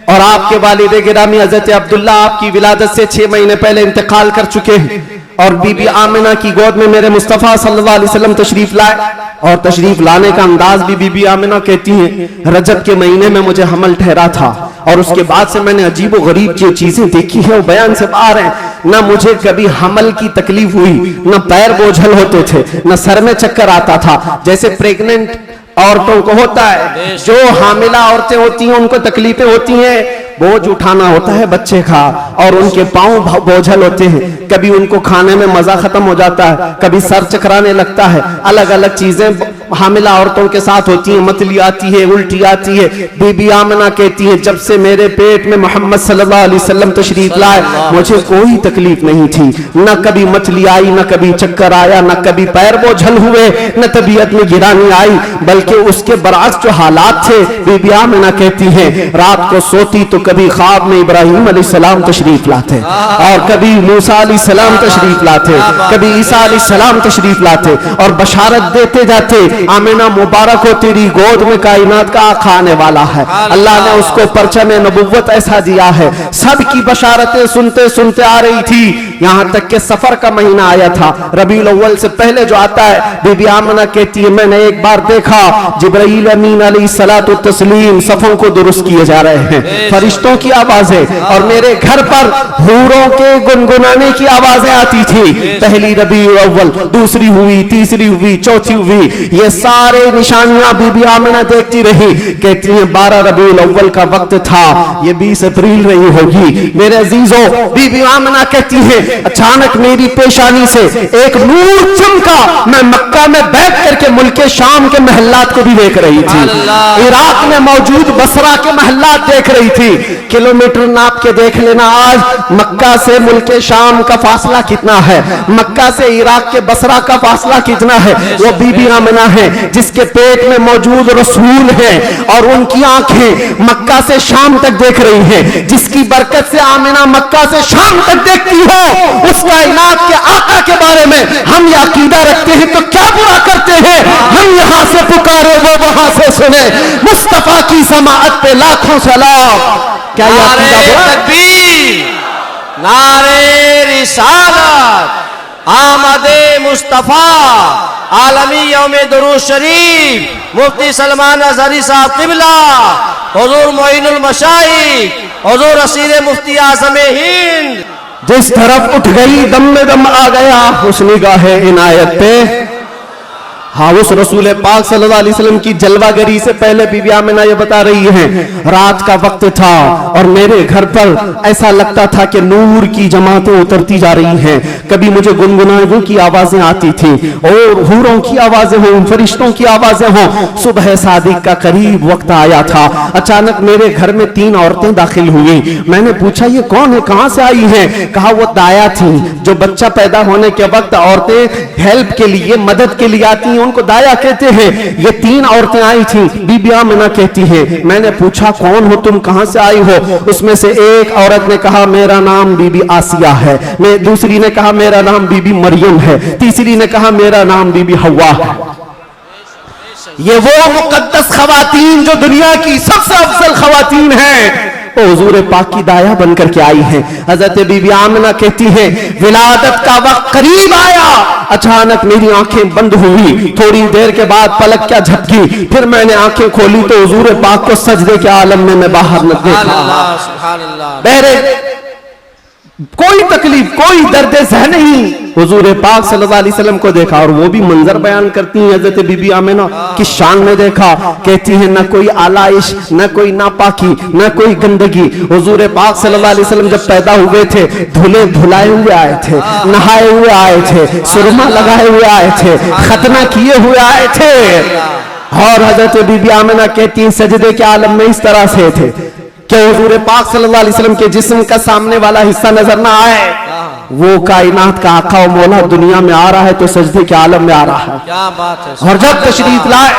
और आपके वालिद गिरामी हजरत अब्दुल्ला आपकी विलादत से 6 महीने पहले इंतकाल कर चुके हैं। और बीबी आमिना की गोद में मेरे मुस्तफ़ा सल्लल्लाहु अलैहि वसल्लम तशरीफ लाए। और तशरीफ लाने का अंदाज भी बीबी आमिना कहती हैं रजब के महीने में मुझे हमल ठहरा था और उसके बाद से मैंने अजीब और गरीब जो चीजें देखी है वो बयान से बाहर है। न मुझे कभी हमल की तकलीफ हुई, न पैर बोझल होते थे, न सर में चक्कर आता था जैसे प्रेग्नेंट औरतों को होता है। जो हामिला औरतें होती हैं उनको तकलीफें होती हैं, बोझ उठाना होता है बच्चे का और उनके पांव बोझल होते हैं। कभी उनको खाने में मजा खत्म हो जाता है, कभी सर चकराने लगता है। अलग अलग चीजें हामिला औरतों के साथ होती हैं, मतली आती है, उल्टी आती है। बीबी आमिना कहती है जब से मेरे पेट में मोहम्मद सल्लल्लाहु अलैहि वसल्लम तशरीफ लाए मुझे कोई तकलीफ नहीं थी, न कभी मतली आई, न कभी चक्कर आया, न कभी पैर बोझल हुए, न तबीयत में गिरानी आई। बल्कि उसके बरअक्स जो हालात थे, बीबी आमिना कहती है रात को सोती तो कभी ख्वाब में इब्राहिम अलैहिस्सलाम तशरीफ लाते और कभी मूसा अलैहिस्सलाम तशरीफ लाते, कभी ईसा अलैहिस्सलाम तशरीफ लाते और बशारत देते जाते आमिना मुबारक हो तेरी गोद में कायनात का आका आने वाला है। अल्लाह ने उसको परचम नबुव्वत ऐसा दिया है। सबकी बशारतें सुनते सुनते आ रही थी, यहाँ तक के सफर का महीना आया था, रबीउल अव्वल से पहले जो आता है। बीबी आमिना कहती है मैंने एक बार देखा जिब्राईल अमीन अलैहिस्सलातु तस्लीम सफों को दुरुस्त किए जा रहे हैं, फरिश्तों की आवाजें, और मेरे घर पर हूरों के गुनगुनाने की आवाजें आती थी। पहली रबीउल अव्वल, दूसरी हुई, तीसरी हुई, चौथी हुई, ये सारे निशानियां बीबी आमिना देखती रही। कहती है 12 रबीउल अव्वल का वक्त था, ये 20 अप्रैल रही होगी। मेरे अजीजों, बीबी आमिना कहती है अचानक मेरी पेशानी से एक नूर चमका। मैं मक्का में बैठ करके मुल्के शाम के महल्लात को भी देख रही थी, इराक में मौजूद बसरा के महल्लात देख रही थी। किलोमीटर नाप के देख लेना, आज मक्का से मुल्के शाम का फासला कितना है, मक्का से इराक के बसरा का फासला कितना है। वो बीबी आमिना है जिसके पेट में मौजूद रसूल है और उनकी आंखें मक्का से शाम तक देख रही हैं। जिसकी बरकत से आमिना मक्का से शाम तक देखती हो, उस कायनात के आका के बारे में हम ये अकीदा रखते हैं तो क्या बुरा करते हैं। हम यहां से पुकारे वो वहां से सुने, मुस्तफा की समाअत पे लाखों सलाम। क्या ये नारे अकीदा बुरा? तकबीर, नारे रिसालत, आमदे मुस्तफा, आलमी यौमे दुरूद शरीफ, मुफ्ती सलमान अज़हरी साहब क़िबला, हुज़ूर मोइनुल मशाइख, हुज़ूर असीर मुफ्ती आज़म हिंद। जिस तरफ उठ गई दम में दम आ गया उस निगाहे इनायत पे। हाँ, उस रसूल पाक सल्लल्लाहु अलैहि वसल्लम की जलवागरी से पहले बीबी आमिना ये बता रही हैं, रात का वक्त था और मेरे घर पर ऐसा लगता था कि नूर की जमातें उतरती जा रही हैं। कभी मुझे गुनगुनाहटों की आवाजें आती थी और हूरों की आवाजें हों, फरिश्तों की आवाजें हों। सुबह सादिक का करीब वक्त आया था, अचानक मेरे घर में 3 औरतें दाखिल हुई। मैंने पूछा ये कौन है, कहां से आई हैं? कहा वो दाया थी, जो बच्चा पैदा होने के वक्त औरतें हेल्प के लिए, मदद के लिए आती हैं, उनको दाया कहते हैं। ये 3 औरतें आई थी। बीबी आमिना कहती है मैंने पूछा कौन हो तुम, कहां से आई हो? उसमें से एक औरत ने कहा मेरा नाम बीबी आसिया है, मैं दूसरी ने कहा मेरा नाम बीबी मरियम है, तीसरी ने कहा मेरा नाम बीबी हवा है। ये वो मुकद्दस खवातीन जो दुनिया की सबसे अफजल खवातीन हैं, वो हुजूर पाक की दाया बनकर के आई हैं। हजरत बीबी आमिना कहती हैं विलादत का वक्त करीब आया, अचानक मेरी आंखें बंद हुई, थोड़ी देर के बाद पलक क्या झपकी, फिर मैंने आंखें खोली तो हुजूर पाक को सजदे के आलम में मैं बाहर न देखा। बहरे कोई तकलीफ, कोई दर्द ज़ह नहीं, हुजूर पाक सल्लल्लाहु अलैहि वसल्लम को देखा। और वो भी मंजर बयान करती हैं हजरत बीबी आमिना की शान में देखा। कहती है न कोई आलाइश, न कोई नापाकी, न कोई गंदगी। हुजूर पाक सल्लल्लाहु अलैहि वसल्लम जब पैदा हुए थे धुले धुलाए हुए आए थे, नहाए हुए आए थे, सुरमा लगाए हुए आए थे, खतना किए हुए आए थे। और हजरत बीबी आमिना कहती हैं सजदे के आलम में इस तरह से थे कि हुजूर पाक सल्लल्लाहु अलैहि वसल्लम के जिस्म का सामने वाला हिस्सा नजर ना आए। वो कायनात का आका और मौला दुनिया में आ रहा है तो सजदे के आलम में आ रहा है। क्या बात है। और जब तशरीफ लाए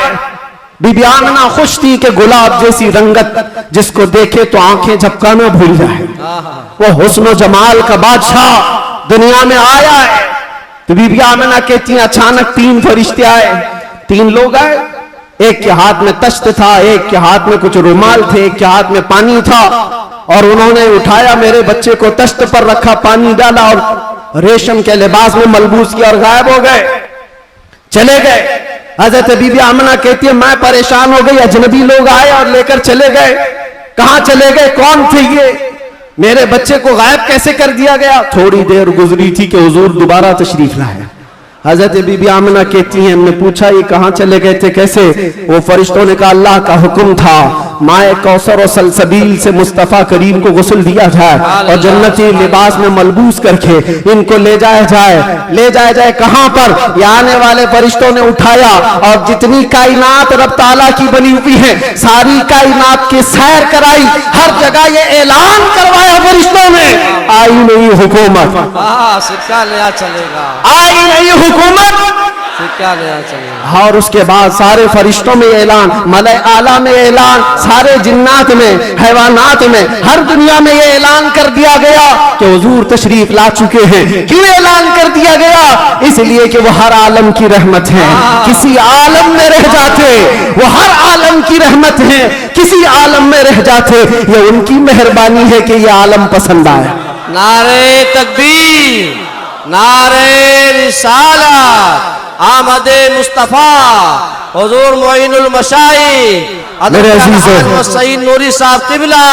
बीबी आमिना खुश थी कि गुलाब जैसी रंगत जिसको देखे तो आंखें झपकाना भूल जाए। वो हुस्न जमाल का बादशाह दुनिया में आया है। तो बीबी आमिना कहती हैं अचानक 3 फरिश्ते आए, 3 लोग आए। एक के हाथ में तश्त था, एक के हाथ में कुछ रुमाल थे, एक के हाथ में पानी था। और उन्होंने उठाया मेरे बच्चे को, तश्त पर रखा, पानी डाला और रेशम के लिबास में मलबूस किया और गायब हो गए, चले गए। हजरत बीबी आमिना कहती है मैं परेशान हो गई, अजनबी लोग आए और लेकर चले गए। कहां चले गए, कौन थे ये, मेरे बच्चे को गायब कैसे कर दिया गया? थोड़ी देर गुजरी थी कि हुजूर दोबारा तशरीफ लाए। हजरत बीबी आमिना कहती हैं हमने पूछा ये कहां चले गए थे, कैसे? वो फरिश्तों ने कहा अल्लाह का हुक्म था माए कौसर और सलसबील से मुस्तफा करीम को गुस्ल दिया जाए और जन्नती लिबास में मलबूस करके इनको ले जाया जाए। कहां पर? ये आने वाले फरिश्तों ने उठाया और जितनी कायनात रब ताला की बनी हुई है सारी कायनात की सैर कराई। हर जगह ये ऐलान करवाया फरिश्तों ने आई नहीं हुकूमत, सिक्का नया चलेगा, आई नहीं हुकूमत, सिक्का नया चलेगा। और उसके बाद सारे फरिश्तों में ऐलान, मलए आला में ऐलान, सारे जिन्नात में, हैवानात में, हर दुनिया में ये ऐलान कर दिया गया कि हुजूर तशरीफ ला चुके हैं। क्यों ऐलान कर दिया गया? इसलिए कि वो हर आलम की रहमत है, किसी आलम में रह जाते, वो हर आलम की रहमत है, किसी आलम में रह जाते, ये उनकी मेहरबानी है कि ये आलम पसंद आया। नारे तकबीर, नारे रिसालत, आमदे मुस्तफा, हुजूर मोइनुल मशाइख, मेरे अजीजों, सईद नूरी साहब क़िबला।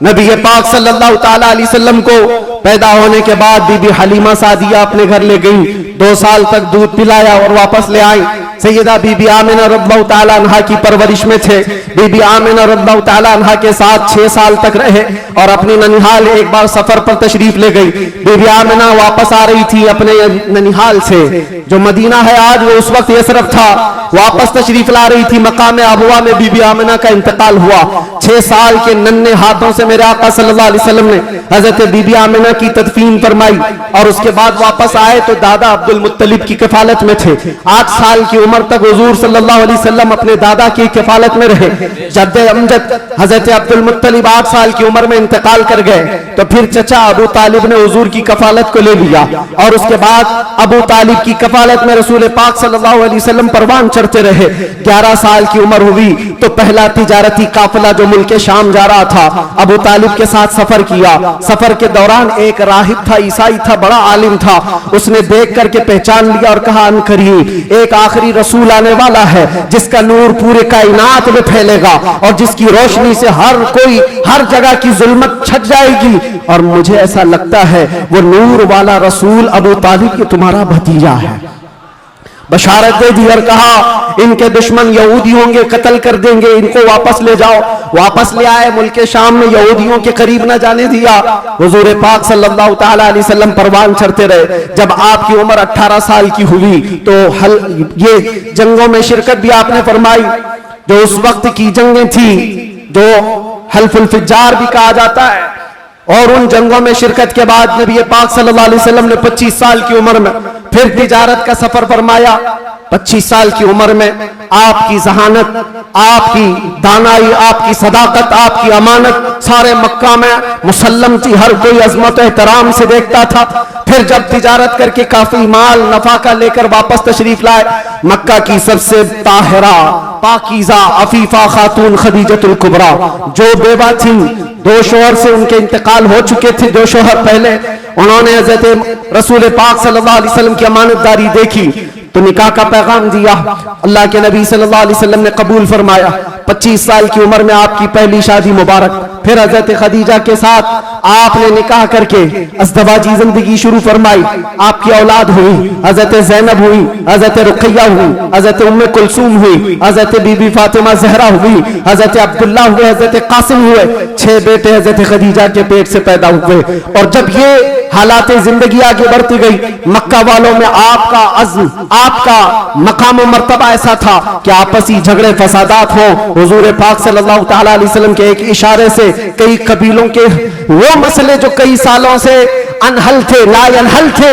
नबी पाक सल्लल्लाहु ताला अलैहि वसल्लम को पैदा होने के बाद बीबी हलीमा सादिया अपने घर ले गई। 2 साल तक दूध पिलाया और वापस ले आई। सैयदा बीबी आमिना रज़ियल्लाहु ताला अन्हा की परवरिश में थे। बीबी आमिना रज़ियल्लाहु ताला अन्हा के साथ 6 साल तक रहे और अपनी ननिहाल एक बार सफर पर तशरीफ ले गई। बीबी आमिना वापस आ रही थी अपने ननिहाल से, जो मदीना है आज, वो उस वक्त यसरफ था। वापस तशरीफ ला रही थी। मकाम अबवा में बीबी आमिना का इंतकाल हुआ। 6 साल के नन्हे हाथों से मेरे आका सल्लल्लाहु अलैहि वसल्लम ने हजरत बीबी आमिना की तदफीन फरमाई और उसके बाद वापस आए तो दादा अब्दुल मुत्तलिब की कफालत में थे। 8 साल की उम्र तक हुजूर सल्लल्लाहु अलैहि वसल्लम अपने दादा की कफालत में रहे। जद्दे अमजद हजरत अब्दुल मुत्तलिब 8 साल की उम्र में इंतकाल कर गए तो फिर चचा अबू तालिब ने हुजूर की कफालत को ले लिया और उसके बाद अबू तालिब की कफालत में रसूल पाक सल्लल्लाहु अलैहि वसल्लम परवान चढ़ते रहे। 11 साल की उम्र हुई तो पहला तिजारती काफिला जो मुल्क शाम जा रहा था, अबू तालिब के साथ सफर किया। सफर के दौरान एक राहिब था, ईसाई था, बड़ा आलिम था। उसने देख करके पहचान लिया और कहा, अनकरीब एक आखिरी रसूल आने वाला है जिसका नूर पूरे कायनात में फैलेगा और जिसकी रोशनी से हर कोई हर जगह की जुल्मत छट जाएगी। और मुझे ऐसा लगता है वो नूर वाला रसूल अबू तालिब तुम्हारा भतीजा है। बशारत दे दी और कहा, इनके दुश्मन यहूदी होंगे, कत्ल कर देंगे, इनको वापस ले जाओ। वापस ले आए। मुल्क शाम में यहूदियों के करीब न जाने दिया। हुजूर पाक सल्लल्लाहु ताला अलैहि वसल्लम परवान चढ़ते रहे। जब आपकी उम्र 18 साल की हुई तो ये जंगों में शिरकत भी आपने फरमाई, जो उस वक्त की जंगें थी, जो हल्फुल फिज्जार भी कहा जाता है। और उन जंगों में शिरकत के बाद नबी पाक सल्लल्लाहु अलैहि वसल्लम ने 25 साल की उम्र में फिर तिजारत का सफर फरमाया। 25 साल की उम्र में आपकी जहानत, आपकी दानाई, आपकी सदाकत, आपकी अमानत सारे मक्का में मुसल्लम थी। हर कोई अजमत एहतराम से देखता था। फिर जब तिजारत करके काफी माल नफा का लेकर वापस तशरीफ लाए, मक्का की सबसे ताहिरा, पाकीज़ा, अफीफा खातून खदीजतुल कुबरा, जो बेवा थी, 2 शोहर से उनके इंतकाल हो चुके थे। 2 शोहर पहले उन्होंने हज़रत रसूल पाक सल्लल्लाहु अलैहि वसल्लम की अमानतदारी देखी तो निकाह का पैगाम दिया। अल्लाह के नबी सल्लल्लाहु अलैहि वसल्लम ने कबूल फरमाया। 25 साल की उम्र में आपकी पहली शादी मुबारक। फिर हजरत खदीजा के साथ आपने निकाह करके अज़दवाजी जिंदगी शुरू फरमाई। आपकी औलाद हुई, हजरत ज़ैनब हुई, हजरत रुक़ैया हुई, हजरत उम्मे कुलसूम हुई, हजरत बीबी फातिमा ज़हरा हुई, हजरत अब्दुल्ला हुए, हजरत कासिम हुए। 6 बेटे हजरत खदीजा के पेट से पैदा हुए। और जब ये हालात जिंदगी आगे बढ़ती गई, मक्का वालों में आपका अज़्म, आपका मकाम और मर्तबा ऐसा था कि आपसी झगड़े फसादात हो। हुजूर पाक सल्लल्लाहु ताला अलैहि वसल्लम के एक इशारे से कई कबीलों के वो मसले जो कई सालों से अनहल थे, लायनहल थे,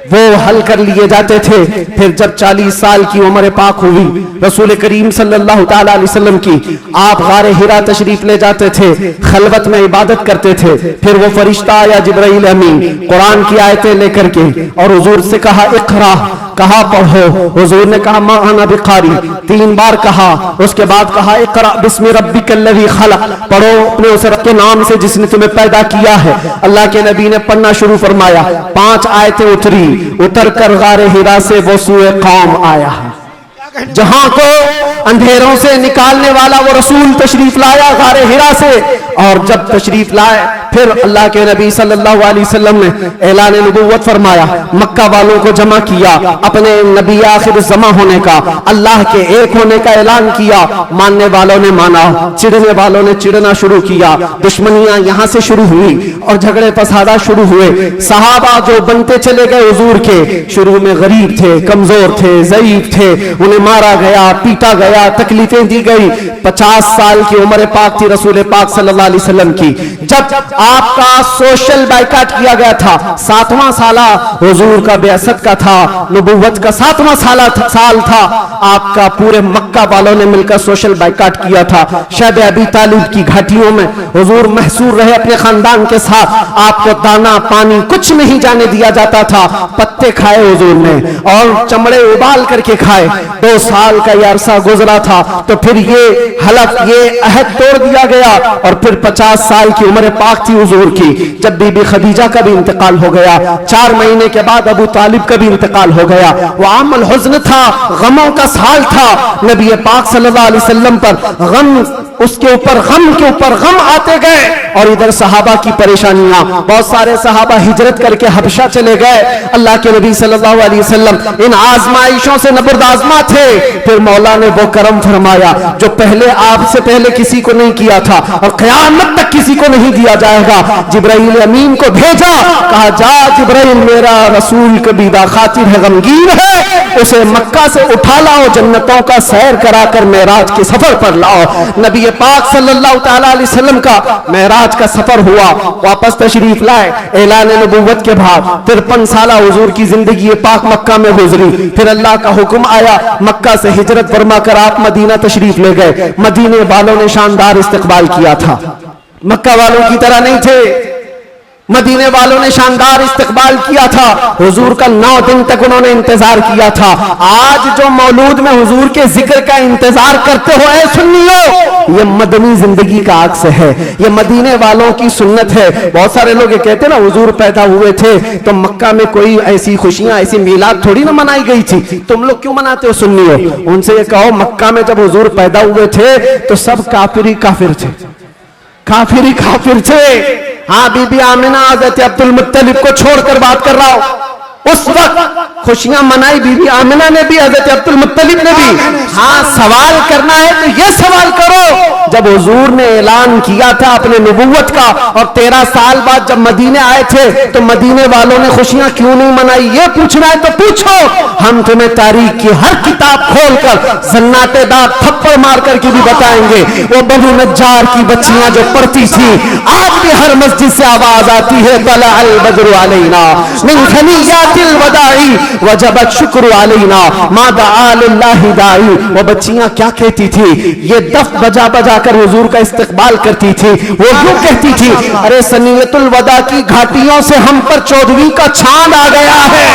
वो हल कर लिए जाते थे। फिर जब 40 साल की उम्र पाक हुई, रसूल करीम सल्लल्लाहु ताला अलैहि वसल्लम की, आप गारे हिरा तशरीफ ले जाते थे, खलवत में इबादत करते थे। फिर वो फरिश्ता आया जिब्राइल अमीन कुरान की आयतें लेकर के और हुजूर से कहा, इक़रा, कहा पढ़ो। हुजूर ने कहा, मा अना बिकारी, 3 बार कहा। उसके बाद कहा, इक़रा बिस्मि रब्बिकल्लज़ी खलक़, पढ़ो अपने उस रब के नाम से जिसने तुम्हें पैदा किया है। अल्लाह के नबी ने पढ़ना शुरू फरमाया। 5 आयतें उतरी, उतर कर गारे हिरा से वो सूए कौम आया, जहां को अंधेरों से निकालने वाला वो रसूल तशरीफ लाया गारे हिरा से। और जब तशरीफ लाए फिर अल्लाह के नबी सल्लल्लाहु अलैहि वसल्लम ने ऐलान नबुव्वत फरमाया, मक्का वालों को जमा किया, अपने नबी आखिर जमा होने का, अल्लाह के एक होने का ऐलान किया। मानने वालों ने माना, चिढ़ने वालों ने चिढ़ना शुरू किया। दुश्मनियां यहां से शुरू हुई और झगड़े फसादा शुरू हुए। सहाबा जो बनते चले गए हुजूर के, शुरू में गरीब थे, कमजोर थे, ज़ईफ थे, उन्हें मारा गया, पीटा गया, तकलीफें दी गई। 50 साल की उम्र पाक थी रसूल पाक सल्लल्लाहु अलैहि वसल्लम की, जब आपका सोशल बाइकाट किया गया था। 7वां साला हुजूर का बेअसत का था, नबुव्वत का 7वां साल था। आपका पूरे मक्का वालों ने मिलकर सोशल बाइकाट किया था। शब अबी तालिब की घाटियों में हुजूर महसूर रहे अपने खानदान के साथ। आपको दाना पानी कुछ नहीं जाने दिया जाता था। पत्ते खाए हुजूर ने और चमड़े उबाल करके खाए। 2 साल का यह अरसा गुजरा था तो फिर ये हलफ, ये अहद तोड़ दिया गया। और फिर 50 साल की उम्र पाक थी हुजूर की। जब बीबी खदीजा का भी इंतकाल हो गया, 4 महीने के बाद अबू तालिब का भी इंतकाल हो गया। वो आमल हुज़्न था, गमों का साल था। नबी पाक सल्लल्लाहु अलैहि वसल्लम पर गम, उसके ऊपर गम के ऊपर गम आते गए। और इधर सहाबा की परेशानियां, बहुत सारे सहाबा हिजरत करके हबशा चले गए। अल्लाह के नबी सल्लल्लाहु अलैहि वसल्लम इन आजमाइशों से नबरदाजमा थे। फिर मौला ने वो करम फरमाया जो पहले आपसे पहले किसी को नहीं किया था और क़यामत तक किसी को नहीं दिया जाएगा। जिब्राइल अमीन को भेजा, कहा जा जिब्राइल, मेरा रसूल कबीदा खातिर है, गमगीन है, उसे मक्का से उठा लाओ, जन्नतों का सैर कराकर मेराज के सफर पर लाओ। नबी पाक सल्लल्लाहु तआला अलैहि वसल्लम का मेराज का सफर हुआ, वापस तशरीफ लाए। ऐलान नबुव्वत के बाद 53 साल हुजूर की जिंदगी पाक मक्का में गुजरी। फिर अल्लाह का हुक्म आया, मक्का से हिजरत फरमा कर आप मदीना तशरीफ ले गए। मदीने वालों ने शानदार इस्तकबाल किया था, मक्का वालों की तरह नहीं थे। मदीने वालों ने शानदार इस्तकबाल किया था। हुजूर का 9 दिन तक उन्होंने इंतजार किया था। आज जो मौलूद में हुजूर के जिक्र का इंतजार करते हो ऐ सुन्नियों, ये मदनी जिंदगी का अक्स है, ये मदीने वालों की सुन्नत है। बहुत सारे लोग ये कहते हैं ना, हुजूर पैदा हुए थे तो मक्का में कोई ऐसी खुशियां, ऐसी मीलाद थोड़ी ना मनाई गई थी, तुम लोग क्यों मनाते हो सुन्नियों? उनसे ये कहो, मक्का में जब हुजूर पैदा हुए थे तो सब काफिर ही काफिर थे, काफिर ही काफिर थे। हाँ, बीबी आमिना हज़रत अब्दुल मुत्तलिब को छोड़कर बात कर रहा हूं। उस वक्त खुशियां मनाई बीबी आमिना ने भी, हज़रत अब्दुल मुत्तलिब ने भी। हाँ, सवाल करना है तो ये सवाल करो, जब हुजूर ने ऐलान किया था अपने नबुव्वत का और 13 साल बाद जब मदीने आए थे तो मदीने वालों ने खुशियां क्यों नहीं मनाई? ये पूछना है तो पूछो, हम तुम्हें तारीख की हर किताब खोलकर जन्नातेदार थप्पड़ मार करके भी बताएंगे। वो बनु नज्जार की बच्चियां जो पढ़ती थी, आज भी हर मस्जिद से आवाज आती है, तला अल बद्रु अलैना मिन थनियातिल वदाई वजबत शुक्र अलैना मा दआ लिल्लाहि दाई। वो बच्चियां क्या कहती थी? ये दफ बजा बजा कर हुजूर का इस्तकबाल करती थी। वो यूं कहती थी, अरे सनीयतुल वदा की घाटियों से हम पर 14वीं का चांद आ गया है,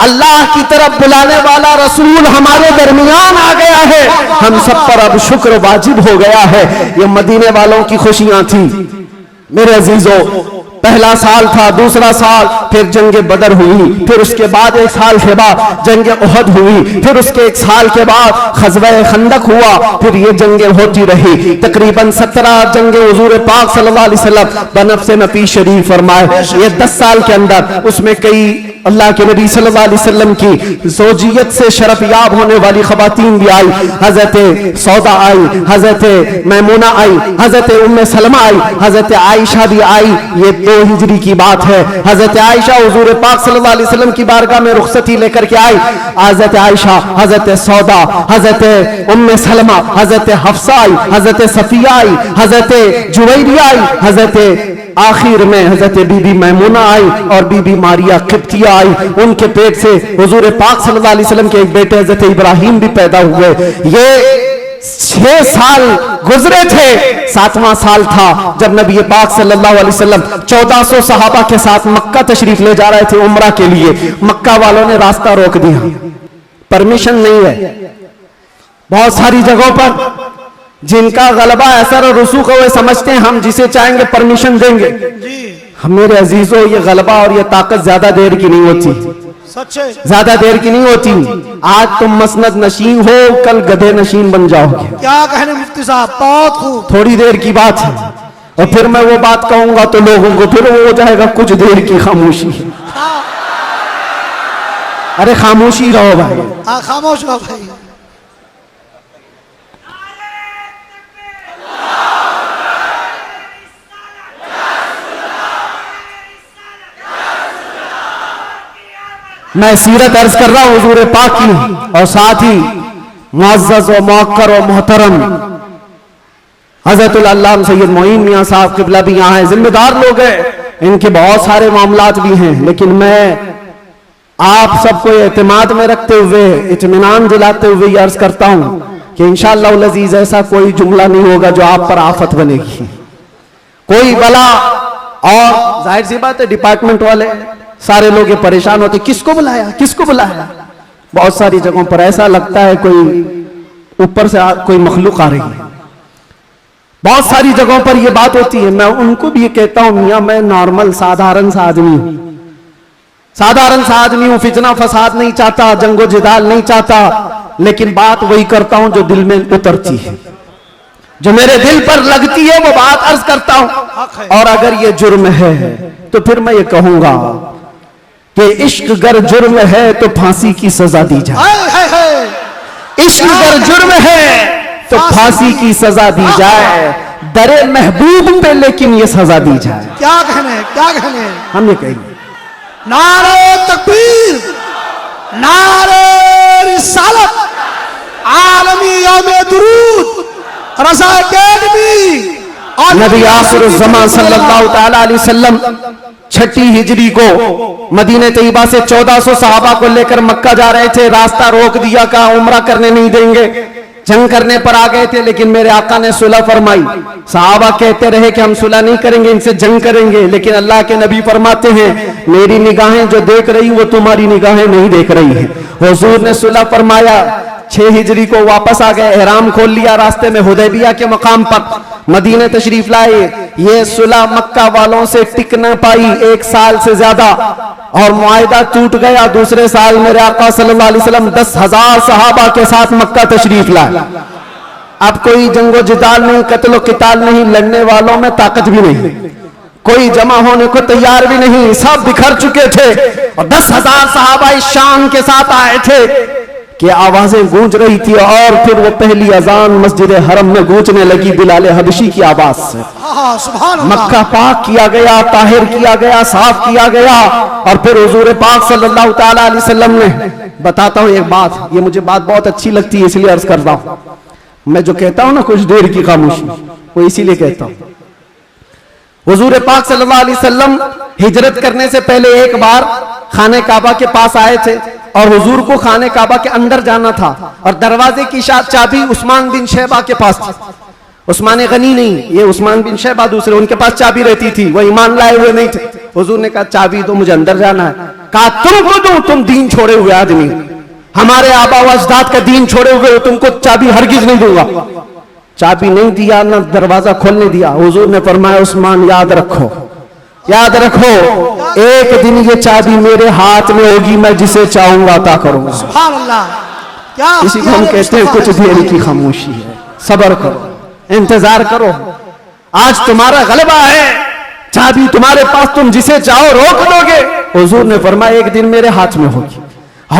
अल्लाह की तरफ बुलाने वाला रसूल हमारे दरमियान आ गया है, हम सब पर अब शुक्र वाजिब हो गया है। ये मदीने वालों की खुशियां थी। मेरे अजीजों, पहला साल था, दूसरा साल, फिर जंग बदर हुई, फिर उसके बाद 1 साल के बाद जंग उहद हुई, फिर उसके 1 साल के बाद ग़ज़वा खंदक हुआ, फिर ये जंगें होती रही। तकरीबन 17 जंगे हुजूर पाक सल्लल्लाहु अलैहि वसल्लम बनफ़्से नफ़ी शरीफ फरमाए। ये 10 साल के अंदर उसमें कई अल्लाह के नबी सल्लल्लाहु अलैहि वसल्लम की ज़ौजियत से शरफ याब होने वाली ख़वातीन भी आई। हज़रत सौदा आई, हज़रत मैमूना आई, हज़रत उम्मे सलमा आई, हज़रत आयशा भी आई। ये 2 हिजरी की बात है। हज़रत आयशा हुजूर पाक सल्लल्लाहु अलैहि वसल्लम की बारगाह में रुखसती लेकर के आई। हज़रत आयशा, हज़रत सौदा, हज़रत उम्मे सलमा, हज़रत हफ्सा आई, हज़रत सफिया आई, हज़रत जुवैरिया आई, हज़रत आखिर में हज़रत बीबी मैमूना आई और बीबी मारिया किब्तिया आई। उनके पेट से हुजूर पाक सल्लल्लाहु अलैहि वसल्लम के एक बेटे हज़रत इब्राहिम भी पैदा हुए। ये 6 साल गुजरे थे। 7वां साल था जब नबी पाक सल्लल्लाहु अलैहि वसल्लम 1400 सहाबा के साथ मक्का तशरीफ ले जा रहे थे उम्रा के लिए। मक्का वालों ने रास्ता रोक दिया, परमिशन नहीं है। बहुत सारी जगहों पर जिनका गलबा असर और रसूख है वे समझते हैं हम जिसे चाहेंगे परमिशन देंगे। हम मेरे अजीजों, ये गलबा और ये ताकत ज्यादा देर की नहीं होती, ज्यादा देर की नहीं होती। आज तुम मसनद नशीन हो, कल गधे नशीन बन जाओगे। क्या कहने मुफ्ती साहब, बहुत खूब। थोड़ी देर की बात है और फिर मैं वो बात कहूंगा तो लोगों को फिर वो हो जाएगा कुछ देर की खामोशी। अरे खामोशी रहो भाई, खामोश रहो भाई। मैं सीरत अर्ज कर रहा हूं हुजूर पाक की, और साथ ही मुअज़्ज़ज़ और मुअक्कर और मोहतरम हज़रतुल अल्लामा सैयद मोइन मियां साहब क़िबला भी यहाँ हैं, जिम्मेदार लोग हैं, इनके बहुत सारे मामलात भी हैं। लेकिन मैं आप सबको एतमाद में रखते हुए, इत्मीनान दिलाते हुए ये अर्ज करता हूं कि इंशाअल्लाह उल अज़ीज़ ऐसा कोई जुमला नहीं होगा जो आप पर आफत बनेगी, कोई बला। और जाहिर सी बात है डिपार्टमेंट वाले सारे लोग ये परेशान होते, किसको बुलाया, किसको बुलाया। बहुत सारी जगहों पर ऐसा लगता है कोई ऊपर से कोई मखलूक आ रही है। बहुत सारी जगहों पर यह बात होती है, मैं उनको भी ये कहता हूं मियां मैं नॉर्मल साधारण सा आदमी हूं, साधारण सा आदमी हूं, फितना फसाद नहीं चाहता, जंगो जिदाल नहीं चाहता, लेकिन बात वही करता हूं जो दिल में उतरती है, जो मेरे दिल पर लगती है वो बात अर्ज करता हूं। और अगर ये जुर्म है तो फिर मैं ये कहूंगा कि इश्क अगर जुर्म है तो फांसी की सजा दी जाए, हाय हाय हाय। इश्क अगर जुर्म है तो फांसी की सजा दी जाए, दरे महबूब पे लेकिन ये सजा दी जाए। क्या कहने, क्या कहने। हम ये कहेंगे नारे तकबीर, नारे रिसालत, आलमी यौम दुरूद, रज़ा अकेडमी और नबी आखिर ज़मान सल्लल्लाहु तआला अलैहि वसल्लम 6 हिजरी को मदीने तैयबा से 1400 सहाबा को लेकर मक्का जा रहे थे, रास्ता रोक दिया, कहा उम्रा करने नहीं देंगे, जंग करने पर आ गए थे, लेकिन मेरे आका ने सुलह फरमाई। सहाबा कहते रहे कि हम सुलह नहीं करेंगे, इनसे जंग करेंगे, लेकिन अल्लाह के नबी फरमाते हैं मेरी निगाहें जो देख रही वो तुम्हारी निगाहें नहीं देख रही है। हुजूर ने सुलह फरमाया, 6 हिजरी को वापस आ गए, एहराम खोल लिया, रास्ते में हुदैबिया के मकाम पर मदीने तशरीफ लाए। ये सुलह मक्का वालों से टिक न पाई 1 साल से ज्यादा, और मुआहिदा टूट गया। दूसरे साल मेरे आका सल्लल्लाहु अलैहि वसल्लम 10,000 सहाबा के साथ मक्का तशरीफ लाए। अब कोई जंगो जिदाल नहीं, कत्लो किताल नहीं, लड़ने वालों में ताकत भी नहीं, कोई जमा होने को तैयार भी नहीं, सब बिखर चुके थे, और 10,000 सहाबा इस शान के साथ आए थे कि आवाजें गूंज रही थी। और फिर वो पहली अजान मस्जिद हरम में गूंजने लगी बिलाल हबशी की आवाज से। हाँ, सुभान अल्लाह। मक्का पाक किया गया, ताहिर किया गया, साफ किया गया, और फिर हुजूर पाक सल्लल्लाहु तआला अलैहि वसल्लम ने, बताता हूं एक बात, ये मुझे बात बहुत अच्छी लगती है इसलिए अर्ज करता हूं। मैं जो कहता हूं ना कुछ देर की खामोशी, वो इसीलिए कहता हूं। हुजूर पाक सल्लल्लाहु अलैहि वसल्लम हिजरत करने से पहले एक बार खाने काबा के पास आए थे, और हुजूर को खाने काबा के अंदर जाना था, और दरवाजे की चाबी उस्मान बिन शैबा के पास थी। उस्मान गनी नहीं, ये उस्मान बिन शैबा दूसरे, उनके पास चाबी रहती थी, वो ईमान लाए हुए नहीं थे। हुजूर ने कहा चाबी तो मुझे अंदर जाना है। कहा तुमको दूं, तुम दीन छोड़े हुए आदमी, हमारे आबा व अजदाद का दीन छोड़े हुए, तुमको चाबी हरगिज नहीं दूंगा। चाबी नहीं दिया, ना दरवाजा खोलने दिया। हुजूर ने फरमाया उस्मान याद रखो, याद रखो, एक दिन ये चाबी मेरे हाथ में होगी, मैं जिसे चाहूंगा अता करूंगा। सुभान अल्लाह। क्या इसी को हम कहते हैं कुछ देर की खामोशी है, सब्र करो, इंतजार करो, आज तुम्हारा गलबा है, चाबी तुम्हारे पास, तुम जिसे चाहो रोक दोगे। हुजूर ने फरमाया एक दिन मेरे हाथ में होगी।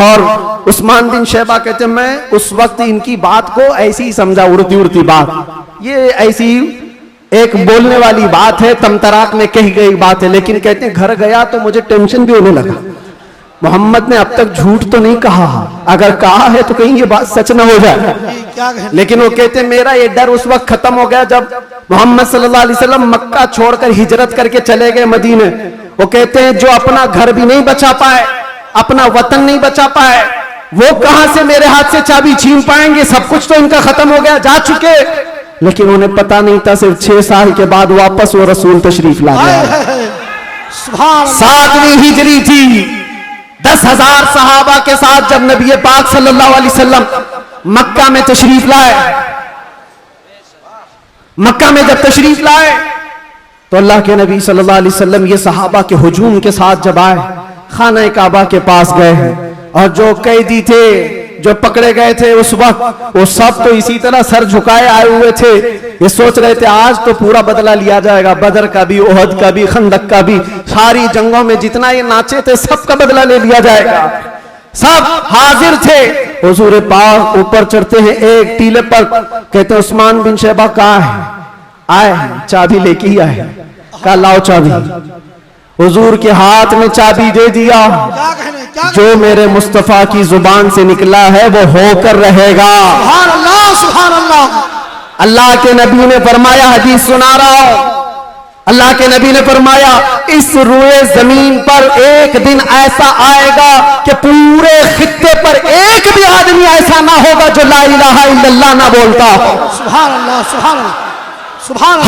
और उस्मान बिन शैबा कहते मैं उस वक्त इनकी बात को ऐसी ही समझा, उड़ती उड़ती बात, ये ऐसी एक बोलने वाली बात है, तमतराक में कही गई बात है, लेकिन कहते हैं घर गया तो मुझे टेंशन भी होने लगा, मोहम्मद ने अब तक झूठ तो नहीं कहा, अगर कहा है तो कहीं ये बात सच न हो जाए। क्या कहने। लेकिन वो कहते हैं मेरा ये डर उस वक्त खत्म हो गया जब मोहम्मद सल्लल्लाहु अलैहि वसल्लम मक्का छोड़कर हिजरत करके चले गए मदीने। वो कहते हैं जो अपना घर भी नहीं बचा पाए, अपना वतन नहीं बचा पाए, वो कहां से मेरे हाथ से चाबी छीन पाएंगे, सब कुछ तो इनका खत्म हो गया, जा चुके। लेकिन उन्हें पता नहीं था सिर्फ 6 साल के बाद वापस वो रसूल तशरीफ ला गया। सुभान अल्लाह। 7वीं हिजरी थी, 10,000 सहाबा के साथ जब नबी पाक सल्लल्लाहु अलैहि वसल्लम मक्का में तशरीफ लाए, मक्का में जब तशरीफ लाए तो अल्लाह के नबी सल्लल्लाहु अलैहि वसल्लम ये सहाबा के हुजूम के साथ जब आए, खाना काबा के पास गए हैं, और जो कैदी थे, जो पकड़े गए थे उस वक्त, वो सब तो इसी तरह सर झुकाए आए हुए थे। ये सोच रहे थे आज तो पूरा बदला लिया जाएगा, बदर का भी, ओहद का भी, खंदक का भी, सारी जंगों में जितना ये नाचे थे सबका बदला ले लिया जाएगा। सब हाजिर थे। हुजूर पाक ऊपर चढ़ते हैं एक टीले पर, कहते उस्मान बिन शैबा कहाँ है? आए, चाबी लेके ही आए। कहा लाओ चाबी। हुजूर के हाथ में चाबी दे दिया। क्या कहने, क्या जो मेरे मुस्तफा की जुबान से निकला है वो होकर रहेगा। सुभान अल्लाह, सुभान अल्लाह। अल्लाह के नबी ने फरमाया, हदीस सुना रहा हूं, अल्लाह के नबी ने फरमाया इस रुए जमीन पर एक दिन ऐसा आएगा कि पूरे खित्ते पर एक भी आदमी ऐसा ना होगा जो ला इलाहा इल्लल्लाह ना बोलता हो। सुभान अल्लाह, सुभान अल्लाह, सुभान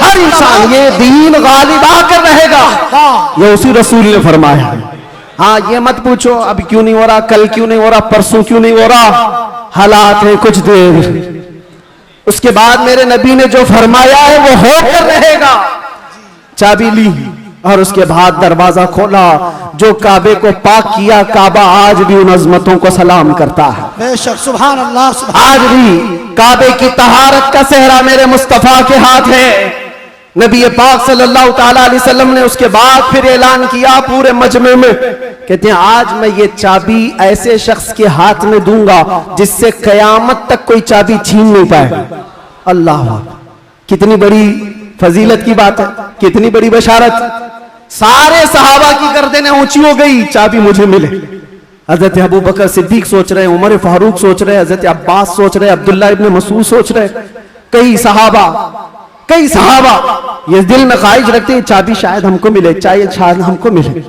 हर इंसान ये दीन गालिब आकर रहेगा। ये उसी रसूल ने फरमाया। हाँ, ये मत पूछो अब क्यों नहीं हो रहा, कल क्यों नहीं हो रहा, परसों क्यों नहीं हो रहा, हालात है कुछ देर, उसके बाद मेरे नबी ने जो फरमाया है वो होकर रहेगा। चाबी ली और उसके बाद दरवाजा खोला, जो काबे को पाक किया, काबा आज भी उन अजमतों को सलाम करता है। बेशक सुभान अल्लाह सुभान आज भी काबे की तहारत का सेहरा मेरे मुस्तफा के हाथ है। नबी पाक सल्लल्लाहु ताला अलैहि वसल्लम ने उसके बाद फिर ऐलान किया पूरे मजमे में, कहते हैं आज मैं ये चाबी ऐसे शख्स के हाथ में दूंगा जिससे कयामत तक कोई चाबी छीन नहीं पाएगा। अल्लाह, कितनी बड़ी फजीलत की बात है, कितनी बड़ी बशारत। सारे सहाबा की गर्दनें ऊंची हो गई, चाबी मुझे मिले। हजरत अबू बकर सिद्दीक सोच रहे हैं, उमर फारूक सोच रहे हैं, हजरत अब्बास सोच रहे हैं, अब्दुल्ला इब्न मसूद सोच रहे हैं, कई सहाबा ये दिल में ख्वाहिश रखते हैं चाबी शायद हमको मिले, शायद हमको मिले।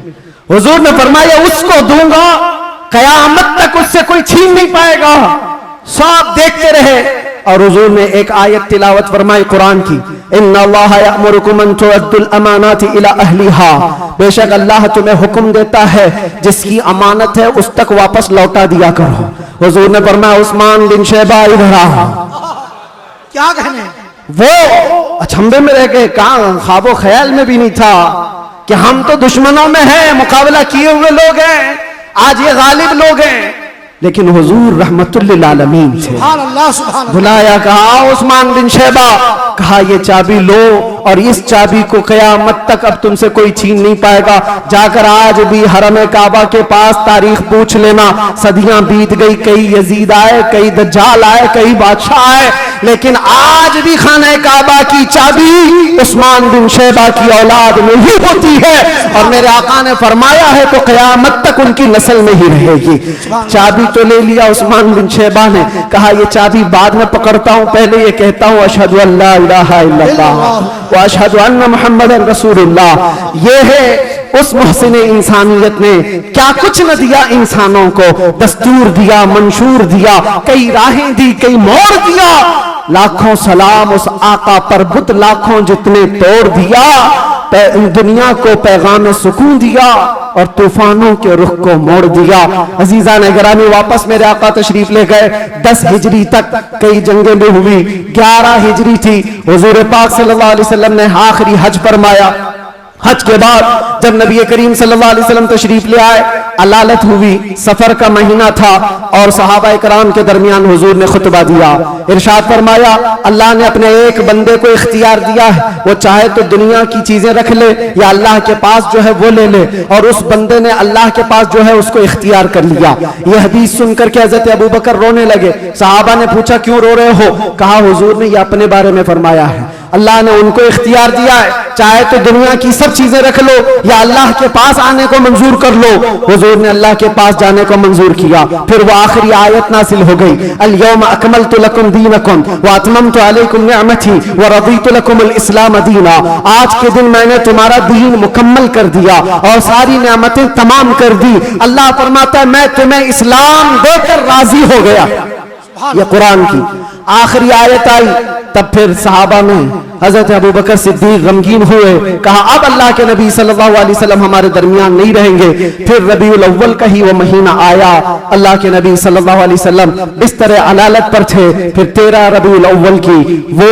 हुजूर ने फरमाया उसको दूंगा, कयामत तक उससे कोई छीन नहीं पाएगा। सब देखते रहे और हुजूर ने एक आयत तिलावत फरमाई कुरान की, इन्नल्लाह यअमुरुकुम अन तुअद्दुल अमानाति इला अहलिहा, बेशक अल्लाह तुम्हें हुक्म देता है जिसकी अमानत है उस तक वापस लौटा दिया करो। हुजूर ने फरमाया उस्मान बिन शैबा इधर आओ। क्या कहने, वो अचंभे में रह गए, कहां ख्वाबो ख्याल में भी नहीं था कि हम तो दुश्मनों में हैं, मुकाबला किए हुए लोग हैं, आज ये गालिब लोग हैं, लेकिन हुजूर रहमतुल लिल आलमीन थे। सुभान अल्लाह सुभान अल्लाह। बुलाया, कहा उस्मान बिन शैबा, कहा ये चाबी लो और इस चाबी को कयामत तक अब तुमसे कोई छीन नहीं पाएगा। जाकर आज भी हरम काबा के पास तारीख पूछ लेना, सदियां बीत गई, कई यजीद आए, कई दज्जाल आए, कई बादशाह आए, लेकिन आज भी खाने काबा की चाबी उस्मान बिन शैबा की औलाद में ही होती है। और मेरे आका ने फरमाया है तो कयामत तक उनकी नस्ल में ही रहेगी। चाबी तो ले लिया उस्मान बिन शैबा ने, कहा ये चाबी बाद में पकड़ता हूं, पहले ये कहता हूं अशहदु अल्ला इलाहा इल्लल्लाह व अशहदु अन्ना मुहम्मदन रसूलुल्लाह। ये है उस मोहसिन इंसानियत ने क्या कुछ न दिया इंसानों को, दस्तूर दिया, मंशूर दिया, कई राहें दी, कई मोड़ दिया। लाखों सलाम उस आका पर, बुत लाखों जितने तोड़ दिया, दुनिया को पैगाम सुकून दिया और तूफानों के रुख को मोड़ दिया। अजीजा ने गिरामी, वापस मेरे आका तशरीफ ले गए। 10 हिजरी तक कई जंगें भी हुई, 11 हिजरी थी, हुजूर पाक सल्लल्लाहु अलैहि वसल्लम ने आखिरी हज फरमाया। हज के बाद जब नबी करीम सल्लल्लाहु अलैहि वसल्लम तशरीफ ले आए, अलालत हुई, सफर का महीना था और सहाबा इकराम के दरमियान हुजूर ने खुतबा दिया। इरशाद फरमाया, अल्लाह ने अपने एक बंदे को इख्तियार दिया है, वो चाहे तो दुनिया की चीजें रख ले या अल्लाह के पास जो है वो ले ले, और उस बंदे ने अल्लाह के पास जो है उसको इख्तियार कर लिया। यह हदीस सुनकर के हजरत अबू बकर रोने लगे। सहाबा ने पूछा क्यों रो रहे हो? कहा हुजूर ने यह अपने बारे में फरमाया है, अल्लाह ने उनको इख्तियार दिया है, चाहे तो दुनिया की सब चीजें रख लो या अल्लाह के पास आने को मंजूर कर लो। हुजूर ने अल्लाह के पास जाने को मंजूर किया। फिर वो आखिरी आयत नासिल हो गई, अल यौम अकमलतु लकुम दीनकुम व अतममतु अलैकुम निअमती व रदीतु लकुमुल इस्लाम दीना। आज के दिन मैंने तुम्हारा दीन मुकम्मल कर दिया और सारी नेमतें तमाम कर दी। अल्लाह फरमाता है मैं तुम्हें इस्लाम देकर राजी हो गया। ये कुरान की आखिरी आयत आई। तब फिर सहाबा में हजरत अबू बकर सिद्दीक गमगीन हुए, कहा अब अल्लाह के नबी सल्लल्लाहु अलैहि वसल्लम हमारे दरमियान नहीं रहेंगे। फिर रबीउल अव्वल का ही वो महीना आया, अल्लाह के नबी सल्लल्लाहु अलैहि वसल्लम बिस्तर अलालत पर थे। फिर 13 रबीउल अव्वल की वो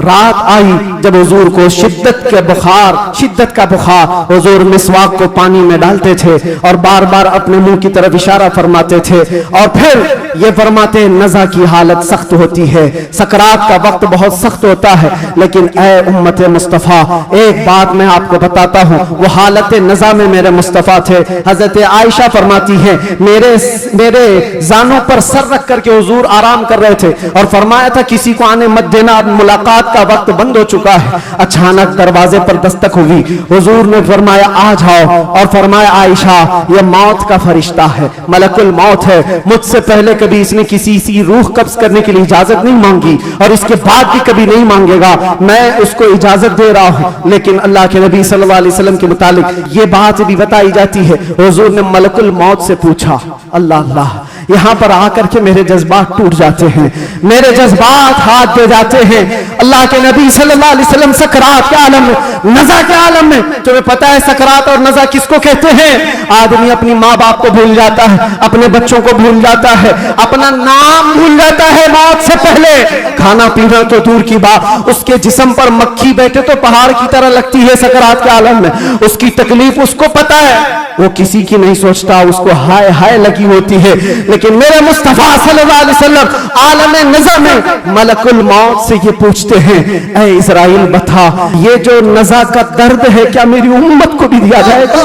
रात आई जब हुजूर को शिद्दत का बुखार, हुजूर मिसवाक को पानी में डालते थे और बार बार अपने मुंह की तरफ इशारा फरमाते थे और फिर ये फरमाते नज़ा की हालत सख्त होती है, सकरात का वक्त बहुत सख्त होता है। लेकिन ऐ उम्मत मुस्तफ़ा, एक बात मैं आपको बताता हूँ, वो हालत नज़ा में मेरे मुस्तफ़ा थे। हजरत आयशा फरमाती है मेरे जानों पर सर रख करके हुजूर आराम कर रहे थे और फरमाया था किसी को आने मत देना, मुलाकात का वक्त बंद हो चुका है। अचानक दरवाजे पर दस्तक हुई, हुजूर ने फरमाया आ जाओ और फरमाया आयशा ये मौत का फरिश्ता है, मलकुल मौत है। मुझसे पहले कभी इसने किसी रूह कब्ज करने के लिए इजाजत नहीं मांगी और इसके बाद भी कभी नहीं मांगेगा। मैं उसको इजाजत दे रहा हूँ। लेकिन अल्लाह के नबी सल्लल्लाहु अलैहि वसल्लम के मुतालिक ये बात भी बताई जाती है, हुजूर ने मलकुल मौत से पूछा, अल्लाह अल्लाह, यहाँ पर आकर के मेरे जज्बात टूट जाते हैं, मेरे जज्बात हाथ दे जाते हैं। अल्लाह के नबी सल्लल्लाहु अलैहि वसल्लम सकरात के आलम में, नज़ा के आलम में, तुम्हें पता है सकरात और नज़ा किसको कहते हैं? आदमी अपनी माँ बाप को भूल जाता है, अपने बच्चों को भूल जाता है, अपना नाम भूल जाता है मौत से पहले। खाना पीना तो दूर की बात, उसके जिस्म पर मक्खी बैठे तो पहाड़ की तरह लगती है सकरात के आलम में। उसकी तकलीफ उसको पता है, वो किसी की नहीं सोचता, उसको हाय हाय लगी होती है। लेकिन मेरे मुस्तफा सल्लल्लाहु अलैहि वसल्लम आलम नज़ा में मलकुल मौत से ये पूछते हैं, ऐ इज़राइल बता, ये जो नज़ा का दर्द है क्या मेरी उम्मत को भी दिया जाएगा?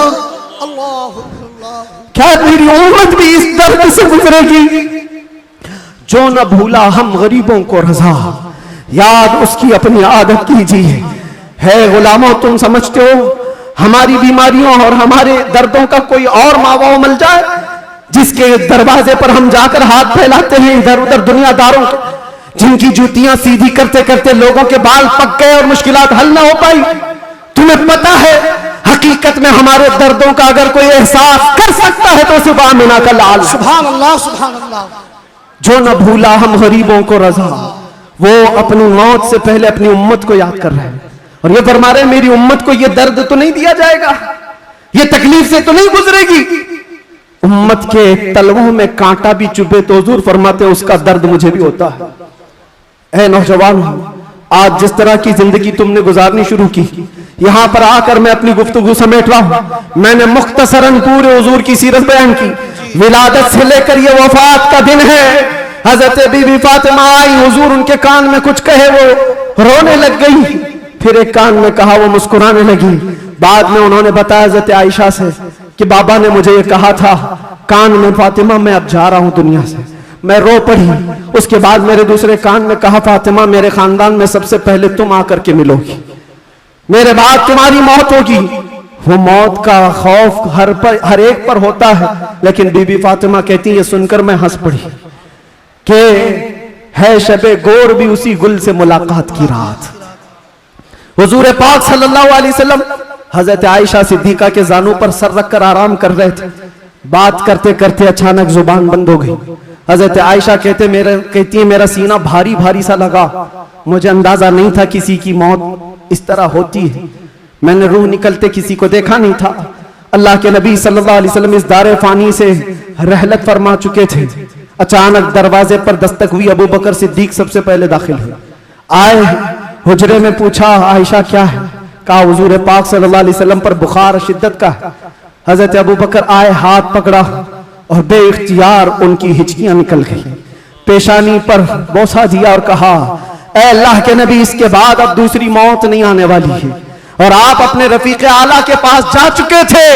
क्या मेरी उम्मत भी इस दर्द से गुजरेगी? जो न भूला हम गरीबों को रजा, याद उसकी अपनी आदत कीजिए। है गुलामों, तुम समझते हो हमारी बीमारियों और हमारे दर्दों का कोई और मावा मिल जाए जिसके दरवाजे पर हम जाकर हाथ फैलाते हैं इधर उधर दुनियादारों के, जिनकी जूतियां सीधी करते करते लोगों के बाल पक गए और मुश्किलात हल ना हो पाई? तुम्हें पता है हकीकत में हमारे दर्दों का अगर कोई एहसास कर सकता है तो सिर्फ आमिना का लाल। सुभान अल्लाह, सुभान अल्लाह। जो न भूला हम गरीबों को रजा, वो अपनी मौत से पहले अपनी उम्मत को याद कर रहे हैं और ये फरमा रहे हैं मेरी उम्मत को ये दर्द तो नहीं दिया जाएगा, ये तकलीफ से तो नहीं गुजरेगी। उम्मत के तलवों में कांटा भी चुभे तो हुजूर फरमाते हैं उसका दर्द मुझे भी होता है। ऐ नौजवान, आज जिस तरह की जिंदगी तुमने गुजारनी शुरू की, यहां पर आकर मैं अपनी गुफ्तगू समेट रहा हूं। मैंने मुख्तसरन पूरे हुजूर की सीरत बयान की। विलादत से लेकर ये वफात का दिन है, हजरत बीबी फातिमा आई, हुजूर उनके कान में कुछ कहे, वो रोने लग गई, फिर एक कान में कहा, वो मुस्कुराने लगी। बाद में उन्होंने बताया हजरत आयशा से कि बाबा ने मुझे ये कहा था कान में, फातिमा मैं अब जा रहा हूं दुनिया से। मैं रो पड़ी। उसके बाद मेरे दूसरे कान में कहा, फातिमा मेरे खानदान में सबसे पहले तुम आकर के मिलोगी, मेरे बाद तुम्हारी मौत होगी। वो मौत का खौफ हर एक पर होता है, लेकिन बीबी फातिमा कहती है, सुनकर मैं हंस पड़ी कि है शबे गोर भी उसी गुल से मुलाकात की रात। हुजूर पाक सल्लल्लाहु अलैहि वसल्लम हजरत आयशा सिद्दीका के जानू पर सर रखकर आराम कर रहे थे। बात करते करते अचानक जुबान बंद हो गई। हजरत आयशा कहती है मेरा सीना भारी भारी सा लगा, मुझे अंदाजा नहीं था किसी की मौत इस तरह होती है। मैंने रूह निकलते किसी को देखा नहीं था। अल्लाह के नबी सल्लल्लाहु अलैहि वसल्लम इस दारे फानी से रहलत फरमा चुके थे। अचानक दरवाजे पर दस्तक हुई। अबू बकर सिद्दीक सबसे पहले दाखिल हुए। आए, हुजरे में पूछा, आयशा क्या है? कहा हुजूर पाक सल्लल्लाहु अलैहि वसल्लम पर बुखार शिद्दत का है। हजरत अबू बकर आए, हाथ पकड़ा और बेइख्तियार उनकी हिचकियां निकल गई। पेशानी पर बोसा दिया और कहा, ऐ अल्लाह के नबी, इसके बाद अब दूसरी मौत नहीं आने वाली है और आप अपने रफीक आला के पास जा चुके थे।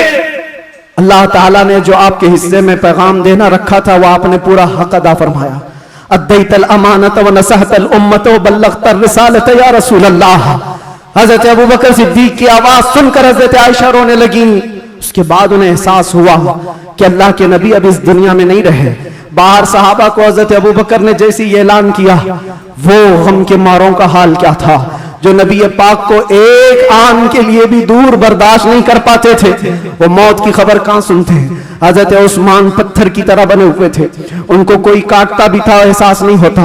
अल्लाह ताला ने जो आपके हिस्से में पैगाम देना रखा था वो आपने पूरा हक अदा फरमाया। अद्दैतल अमानत व नसहतल उम्मत व बल्लगतर रिसालत या रसूल अल्लाह। हजरत अबू बकर सिद्दीक की आवाज सुनकर हजरत आयशा रोने लगी। उसके बाद उन्हें एहसास हुआ कि अल्लाह के नबी अब इस दुनिया में नहीं रहे। बाहर सहाबा को हजरत अबू बकर ने जैसे ही ऐलान किया, वो गम के मारों का हाल क्या था जो नबी पाक को एक आन के लिए भी दूर बर्दाश्त नहीं कर पाते थे। वो मौत की खबर कहां सुनते हैं। हजरत उस्मान पत्थर की तरह बने हुए थे, उनको कोई काटता भी था एहसास नहीं होता।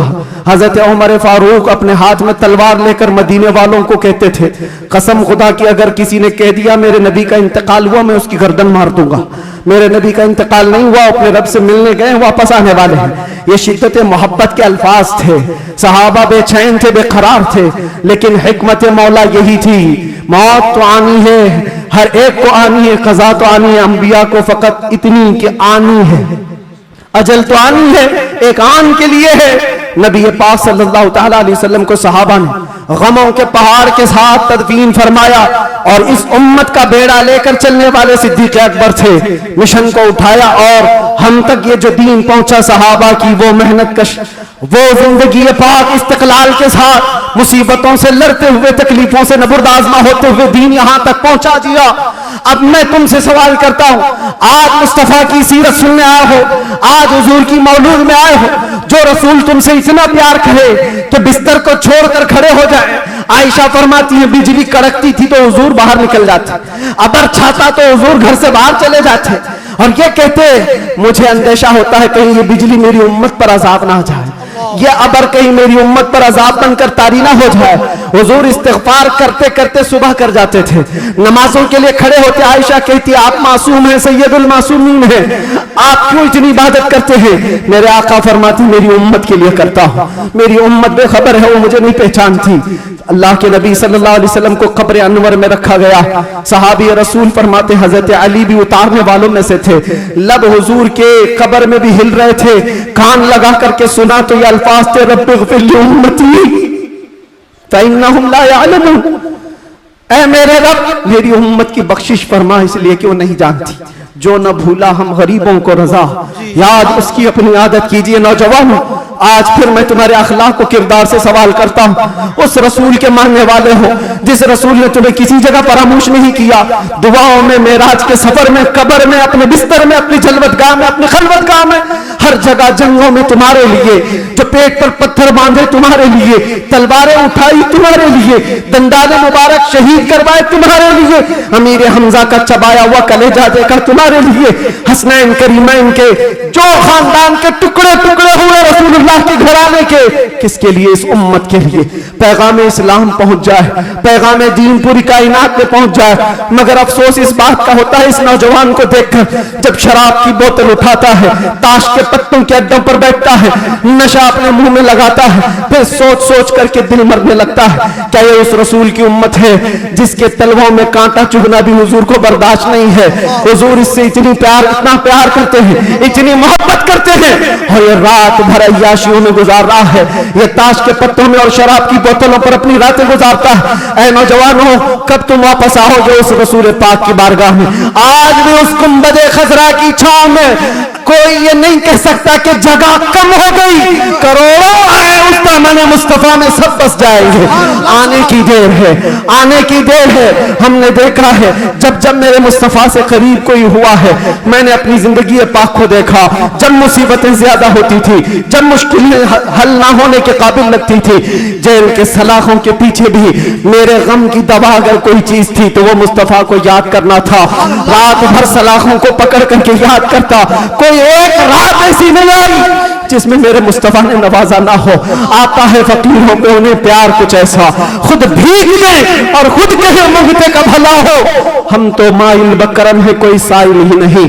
हजरत उमर फारूक अपने हाथ में तलवार लेकर मदीने वालों को कहते थे, कसम खुदा की अगर किसी ने कह दिया मेरे नबी का इंतकाल हुआ, मैं उसकी गर्दन मार दूंगा। मेरे नबी का इंतकाल नहीं हुआ, अपने रब से मिलने गए, वापस आने वाले हैं। ये शिद्दत मोहब्बत के अल्फाज थे। सहाबा बेचैन थे, बेकरार थे, लेकिन हिकमत मौला यही थी, मौत तो आनी है, हर एक को आनी है, कज़ा तो आनी है, अंबिया को फकत इतनी कि आनी है, अजल तो आनी है, एक आन के लिए है। नबी पाक सल्लल्लाहु तआला अलैहि वसल्लम को सहाबा ने गमों के पहाड़ के साथ तदफीन फरमाया और इस उम्मत का बेड़ा लेकर चलने वाले सिद्दीक अकबर थे। मिशन को उठाया और हम तक ये जो दीन पहुंचा, सहाबा की वो मेहनत कश, वो जिंदगी पाक इस्तिकलाल के साथ मुसीबतों से लड़ते हुए, तकलीफों से नबुर्द आजमा होते हुए दीन यहां तक पहुंचा दिया। अब मैं तुमसे सवाल करता हूं, आज मुस्तफा की सीरत सुनने आए हो, आज हुजूर की मौलूद में आए हो, जो रसूल तुमसे इतना प्यार करे कि बिस्तर को छोड़कर खड़े हो जाए। आयशा फरमाती है बिजली कड़कती थी तो हुजूर बाहर निकल जाते, अबर छाता तो हुजूर घर से बाहर चले जाते, और ये कहते मुझे अंदेशा होता है कहीं ये बिजली मेरी उम्मत पर अजाब ना हो जाए, ये अबर कहीं मेरी उम्मत पर अजाब बनकर तारी ना हो जाए। हुजूर इस्तिग़फ़ार करते करते सुबह कर जाते थे, नमाजों के लिए खड़े होते। आयशा कहती आप मासूम हैं, सैयदुल मासूमीन हैं, आप क्यों इतनी इबादत करते हैं? मेरे आका फरमाती मेरी उम्मत के लिए करता हूं, मेरी उम्मत बेखबर है, वो मुझे नहीं पहचानती। अल्लाह के नबी सल्लल्लाहु अलैहि वसल्लम को कब्र अनवर में रखा गया। सहाबी रसूल फरमाते हजरत अली भी उतारने वालों में से थे। लब हुजूर के कब्र में भी हिल रहे थे, कान लगा करके सुना तो ये अल्फाज थे रब्बिग़फ़िर ली उम्मती फ़इन्नहुम ला यअलमून, ऐ मेरे रब मेरी उम्मत की बख्शिश फरमा, इसलिए कि वो नहीं जानती। जो न भूला हम गरीबों को रजा, याद उसकी अपनी आदत कीजिए। नौजवानों, आज फिर मैं तुम्हारे अखलाक को किरदार से सवाल करता हूं। उस रसूल के मानने वाले हो जिस रसूल ने तुम्हें किसी जगह फरामोश नहीं किया, दुआओं में, मेराज के सफर में, कब्र में, अपने बिस्तर में, अपनी जलवतगाह में, अपनी खलवतगाह में, हर जगह जंगों में तुम्हारे लिए, जो पेट पर पत्थर बांधे तुम्हारे लिए, तलवारें उठाई तुम्हारे लिए, दंदाने मुबारक शहीद करवाए तुम्हारे लिए, अमीर हमजा का चबाया हुआ कलेजा देखा तुम्हारे लिए, हसनैन करीमैन के जो खानदान के टुकड़े टुकड़े हुए रसूलुल्लाह के घराने के, किसके लिए? इस उम्मत के लिए पैगाम इस्लाम पहुंच जाए, पैगाम दीन पूरी कायनात में पहुंच जाए। मगर अफसोस इस बात का होता है इस नौजवान को देखकर, जब शराब की बोतल उठाता है, ताश के पत्तों के अड्डों पर बैठता है, नशा अपने मुंह में लगाता है, फिर सोच सोच करके दिल मरने लगता है। क्या ये उस रसूल की उम्मत है जिसके तलवों में कांटा चुभना भी हुजूर को बर्दाश्त नहीं है? हुजूर इससे इतनी प्यार, इतना प्यार करते हैं, इतनी मोहब्बत करते हैं, और ये रात भर अय्याशियों में गुजार रहा है, ये ताश के पत्तों में और शराब की बोतलों पर अपनी रातें गुजारता है। ऐ नौजवानों, कब तुम वापस आओगे उस रसूल पाक की बारगाह में? आज भी उस गुंबदे खजरा की छांव में कोई ये नहीं कह सकता कि जगह कम हो गई, करोड़ों आए उस दामन मुस्तफा में सब बस जाएंगे। आने की देर है, आने की देर है। हमने देखा है जब जब मेरे मुस्तफा से करीब कोई हुआ है, मैंने अपनी जिंदगी पाक को देखा, जब मुसीबतें ज्यादा होती थी, जब मुश्किलें हल ना होने के काबिल लगती थी, जेल के सलाखों के पीछे भी मेरे गम की दवा अगर कोई चीज थी तो वो मुस्तफा को याद करना था। रात भर सलाखों को पकड़ करके याद करता, कोई एक रात ऐसी नहीं आई जिसमें मेरे मुस्तफा ने नवाजा ना हो। आता है फकीरों पे उन्हें प्यार कुछ ऐसा, खुद भीगते और खुद कहे मुंगते का भला हो। हम तो माइल बकरम है, कोई साइल ही नहीं।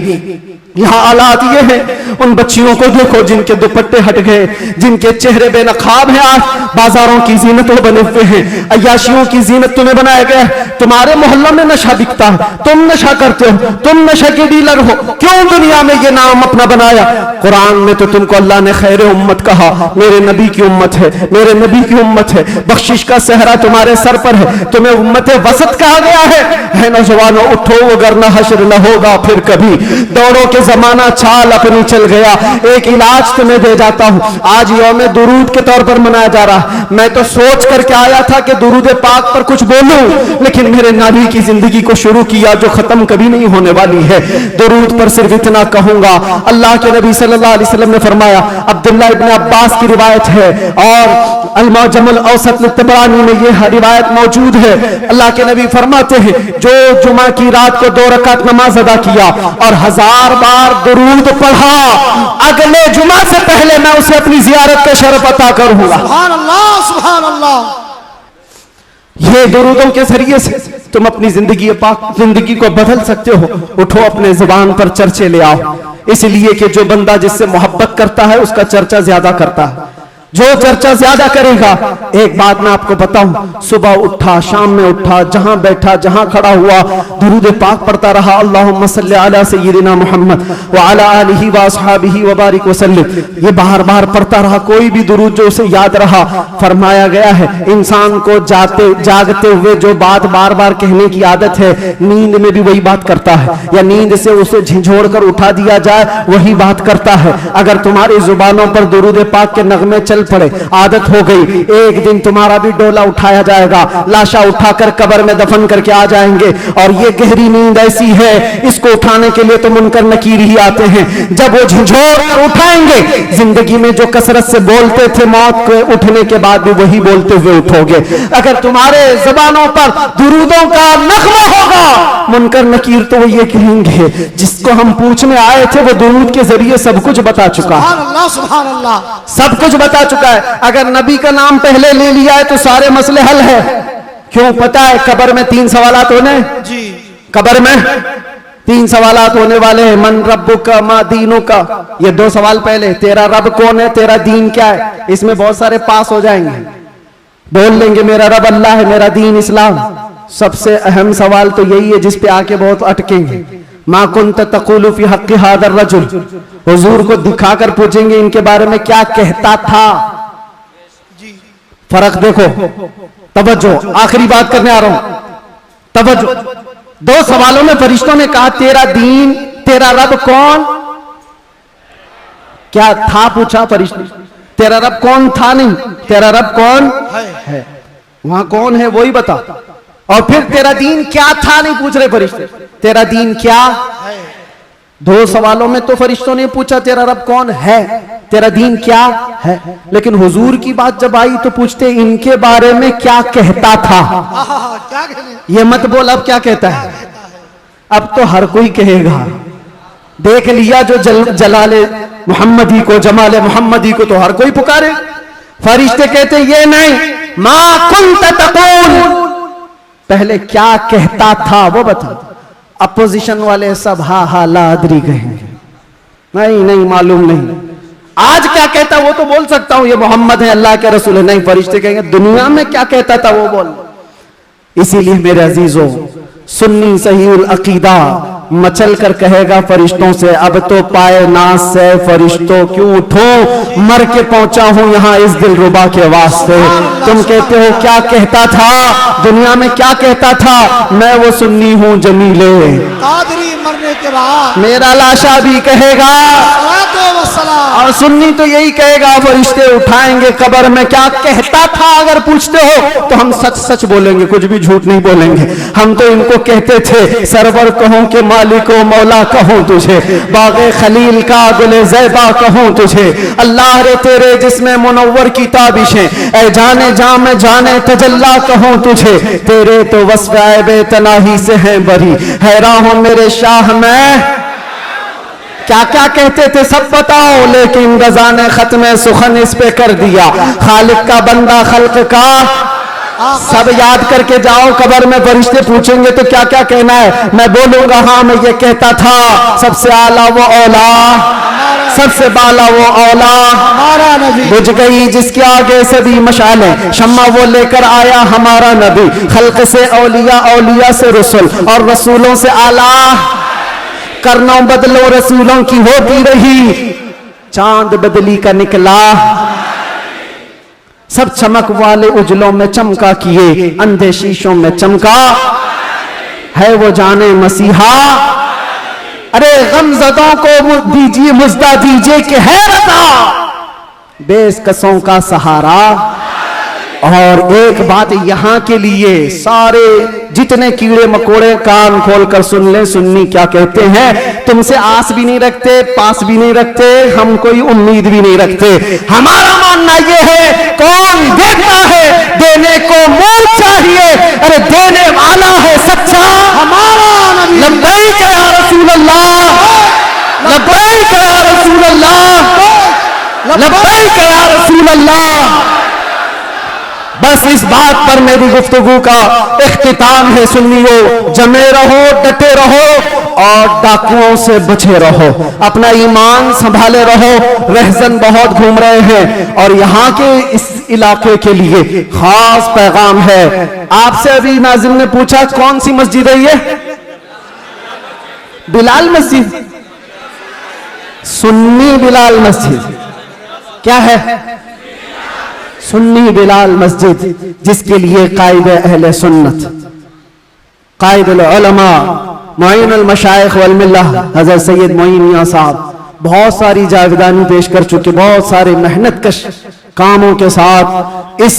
यहाँ हालात ये हैं, उन बच्चियों को देखो जिनके दुपट्टे हट गए, जिनके चेहरे बेनकाब हैं, आज बाजारों की जीनत बने हुए हैं, अय्याशियों की जीनत तुम्हें बनाया गया। तुम्हारे मोहल्ला में नशा बिकता है, तुम नशा करते हो, तुम नशा के डीलर हो, क्यों दुनिया में ये नाम अपना बनाया? कुरान में तो तुमको अल्लाह ने खैर उम्मत कहा, मेरे नबी की उम्मत है, मेरे नबी की उम्मत है, बख्शिश का सहरा तुम्हारे सर पर है, तुम्हें उम्मत वसत कहा गया है। नौजवानों उठो, वरना हश्र न होगा फिर कभी, दौड़ो के जमाना चाल अपनी चल गया। एक इलाज तुम्हें दे जाता हूं, आज यौम दुरूद के तौर पर मनाया जा रहा। मैं तो सोच करके आया था कि दुरूद पाक पर कुछ बोलूं, लेकिन मेरे नबी की जिंदगी को शुरू किया जो खत्म कभी नहीं होने वाली है। दुरूद पर सिर्फ इतना कहूंगा, अल्लाह के नबी सल्लल्लाहु अलैहि वसल्लम ने फरमाया, अब्दुल्लाह इब्न अब्बास की रिवायत है और अल-मुअज्जमुल औसत तबरानी में यह रिवायत मौजूद है। अल्लाह के नबी फरमाते हैं, जो जुमा की रात को 2 रकात नमाज अदा किया और 1000 बार दुरूद पढ़ा, अगले जुमा से पहले मैं उसे अपनी जियारत का शरफ अता करूंगा। सुभान अल्लाह, सुभान अल्लाह। ये दुरूदों के जरिए से तुम अपनी जिंदगी को बदल सकते हो। उठो, अपने जुबान पर चर्चे ले आओ, इसलिए कि जो बंदा जिससे मोहब्बत करता है उसका चर्चा ज्यादा करता है। जो चर्चा ज्यादा करेगा, एक बात मैं आपको बताऊं, सुबह उठा, शाम में उठा, जहां बैठा, जहां खड़ा हुआ, दुरूद पाक पढ़ता रहा, अल्लाहुम्मा सल्ली अला सय्यिदिना मुहम्मद व अला आलिहि व अस्हाबिहि व बारिक वसल्लिम, ये बार बार पढ़ता रहा। कोई भी दुरूद जो उसे याद रहा, फरमाया गया है इंसान को जागते हुए जो बात बार बार कहने की आदत है, नींद में भी वही बात करता है, या नींद से उसे झिझोड़ कर उठा दिया जाए वही बात करता है। अगर तुम्हारी जुबानों पर दुरूद पाक के नगमे चल चल पड़े, आदत हो गई। एक दिन तुम्हारा भी डोला उठाया जाएगा, लाशा उठाकर कब्र में दफन करके आ जाएंगे। और ये गहरी नींद ऐसी है, इसको उठाने के लिए तो मुनकर नकीर ही आते हैं। जब वो झंझोर कर उठाएंगे, जिंदगी में जो कसरत से बोलते थे, मौत के उठने के बाद भी वही बोलते हुए उठोगे। अगर तुम्हारे जबानों पर दुरूदों का नगमा होगा, मुनकर नकीर तो वो ये कहेंगे, जिसको हम पूछने आए थे वो दुरूद के जरिए सब कुछ बता चुका है, सुभान अल्लाह, सुभान अल्लाह। सब कुछ बता चुका है। अगर नबी का नाम पहले ले लिया है तो सारे मसले हल है। क्यों? पता है कब्र में 3 सवालात होने, जी कब्र में 3 सवालात होने वाले हैं। मन रब्बुका मा दीनुका, ये 2 सवाल पहले, तेरा रब कौन है, तेरा दीन क्या है। इसमें बहुत सारे पास हो जाएंगे, बोल लेंगे मेरा रब अल्लाह है, मेरा दीन इस्लाम। सबसे अहम सवाल तो यही है जिस पे आके बहुत अटकेंगे। मा कुंत तक़ूलु फी हक़्क़ि हाज़ा रजुल, हुजूर को दिखाकर पूछेंगे इनके बारे में क्या कहता था। फर्क देखो, तवज्जो, आखिरी बात करने आ रहा हूं, तवज्जो। 2 सवालों में फरिश्तों ने कहा तेरा दीन, तेरा रब कौन, क्या था पूछा फरिश्ते, तेरा रब कौन था नहीं, तेरा रब कौन है, वहां कौन है वही बता। और फिर तेरा दीन क्या था नहीं पूछ रहे फरिश्ते, तेरा दीन क्या है। 2 सवालों में तो फरिश्तों ने पूछा तेरा रब कौन है, तेरा दीन क्या है, लेकिन हुजूर की बात जब आई तो पूछते इनके बारे में क्या कहता था। क्या कहने, ये मत बोल अब क्या कहता है, अब तो हर कोई कहेगा। देख लिया जो जलाले मोहम्मदी को, जमाले मोहम्मदी को तो हर कोई पुकारे। फरिश्ते कहते ये नहीं, मा कुंत तक़ूल, पहले क्या कहता था वो बता। अपोजिशन वाले सब हा हा लादरी कहेंगे, नहीं नहीं मालूम नहीं। आज क्या कहता वो तो बोल सकता हूं, ये मोहम्मद है, अल्लाह के रसूल है। नहीं, फरिश्ते कहेंगे दुनिया में क्या कहता था वो बोल। इसीलिए मेरे अजीजों, सुन्नी सहीउल अकीदा मचल कर कहेगा फरिश्तों से, अब तो पाए नाज से फरिश्तों क्यों उठो, मर के पहुंचा हूं यहां इस दिलरुबा के वास्ते। तुम कहते हो क्या कहता था, दुनिया में क्या कहता था, मैं वो सुन्नी हूं जमीले, कादरी मरने के बाद मेरा लाशा भी कहेगा, और सुन्नी तो यही कहेगा। फरिश्ते उठाएंगे कब्र में, क्या कहता था अगर पूछते हो तो हम सच सच बोलेंगे, कुछ भी झूठ नहीं बोलेंगे। हम तो इनको कहते थे सरवर कहूं कि मालिको मौला कहूं तुझे, बागे खलील का गुले ज़ैबा कहूं तुझे, अल्लाह रे तेरे जिसमें मुनव्वर की ताबिशें, ऐ जाने जा में जाने तजल्ला कहूं तुझे, तेरे तो वस्फ़ ऐबे तनाही से हैं बरी, हैरान हूं मेरे शाह मैं। क्या क्या कहते थे सब बताओ, लेकिन रज़ा ने खत्म सुखन इस पे कर दिया, खालिक का बंदा खल्क का, सब याद करके जाओ। कब्र में फरिश्ते पूछेंगे तो क्या क्या कहना है, मैं बोलूंगा हाँ मैं ये कहता था, सबसे आला वो औला, सबसे बाला वो औला, हमारा नबी, बुझ गई जिसके आगे सभी मशालें, शम्मा वो लेकर आया हमारा नबी, खल्क से औलिया, औलिया से रसूल, और रसूलों से आला, करनो बदलो रसूलों की होती रही, चांद बदली का निकला, सब चमक वाले उजलों में चमका किए, अंधे शीशों में चमका, है वो जाने मसीहा। अरे गमज़दों को दीजिए मुज़दा दीजिए कि है रता बेकसों का सहारा। और एक बात यहाँ के लिए, सारे जितने कीड़े मकोड़े कान खोल कर सुन ले, सुन्नी क्या कहते हैं। तुमसे आस भी नहीं रखते, पास भी नहीं रखते, हम कोई उम्मीद भी नहीं रखते। हमारा मानना यह है कौन देता है, देने को मोल चाहिए, अरे देने वाला है सच्चा हमारा नबी। लब्बैक या रसूल अल्लाह, लब्बैक या रसूल अल्लाह, लब्बैक या रसूल अल्लाह। बस इस बात पर मेरी गुफ्तगू का इख्तिताम है। सुन्नियों, जमे रहो, डटे रहो और डाकुओं से बचे रहो, अपना ईमान संभाले रहो। रहजन बहुत घूम रहे हैं और यहाँ के इस इलाके के लिए खास पैगाम है। आपसे अभी नाज़िम ने पूछा कौन सी मस्जिद है ये, बिलाल मस्जिद, सुन्नी बिलाल मस्जिद। क्या है? सुन्नी बिलाल मस्जिद, जिसके लिए कायद अहले सुन्नत, कायद उलमा, मुईन अल मशाइख वल मिल्लह हज़रत सैयद मोइन मियां साहब बहुत सारी जावेदानी पेश कर चुके, बहुत सारे मेहनत कश कामों के साथ इस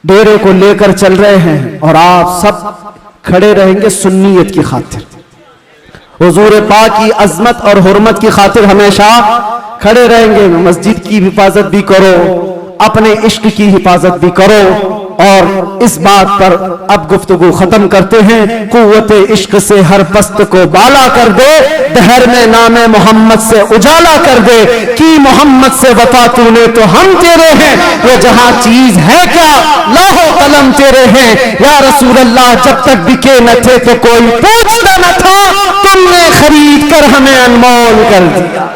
डेरे को लेकर चल रहे हैं और आप सब खड़े रहेंगे सुन्नियत की खातिर, हुजूर पाक की अजमत और हुर्मत की खातिर हमेशा खड़े रहेंगे। मस्जिद की हिफाजत भी करो, अपने इश्क की हिफाजत भी करो। और इस बात पर अब गुफ्तगू खत्म करते हैं। कुव्वत इश्क से हर पस्त को बाला कर दे, दहर में नामे मोहम्मद से उजाला कर दे। कि मोहम्मद से वफा तूने तो हम तेरे हैं, ये जहां चीज है क्या लाहो कलम तेरे हैं। या रसूल अल्लाह जब तक बिके न थे तो कोई पूछता न था, तुमने खरीद कर हमें अनमोल कर दिया।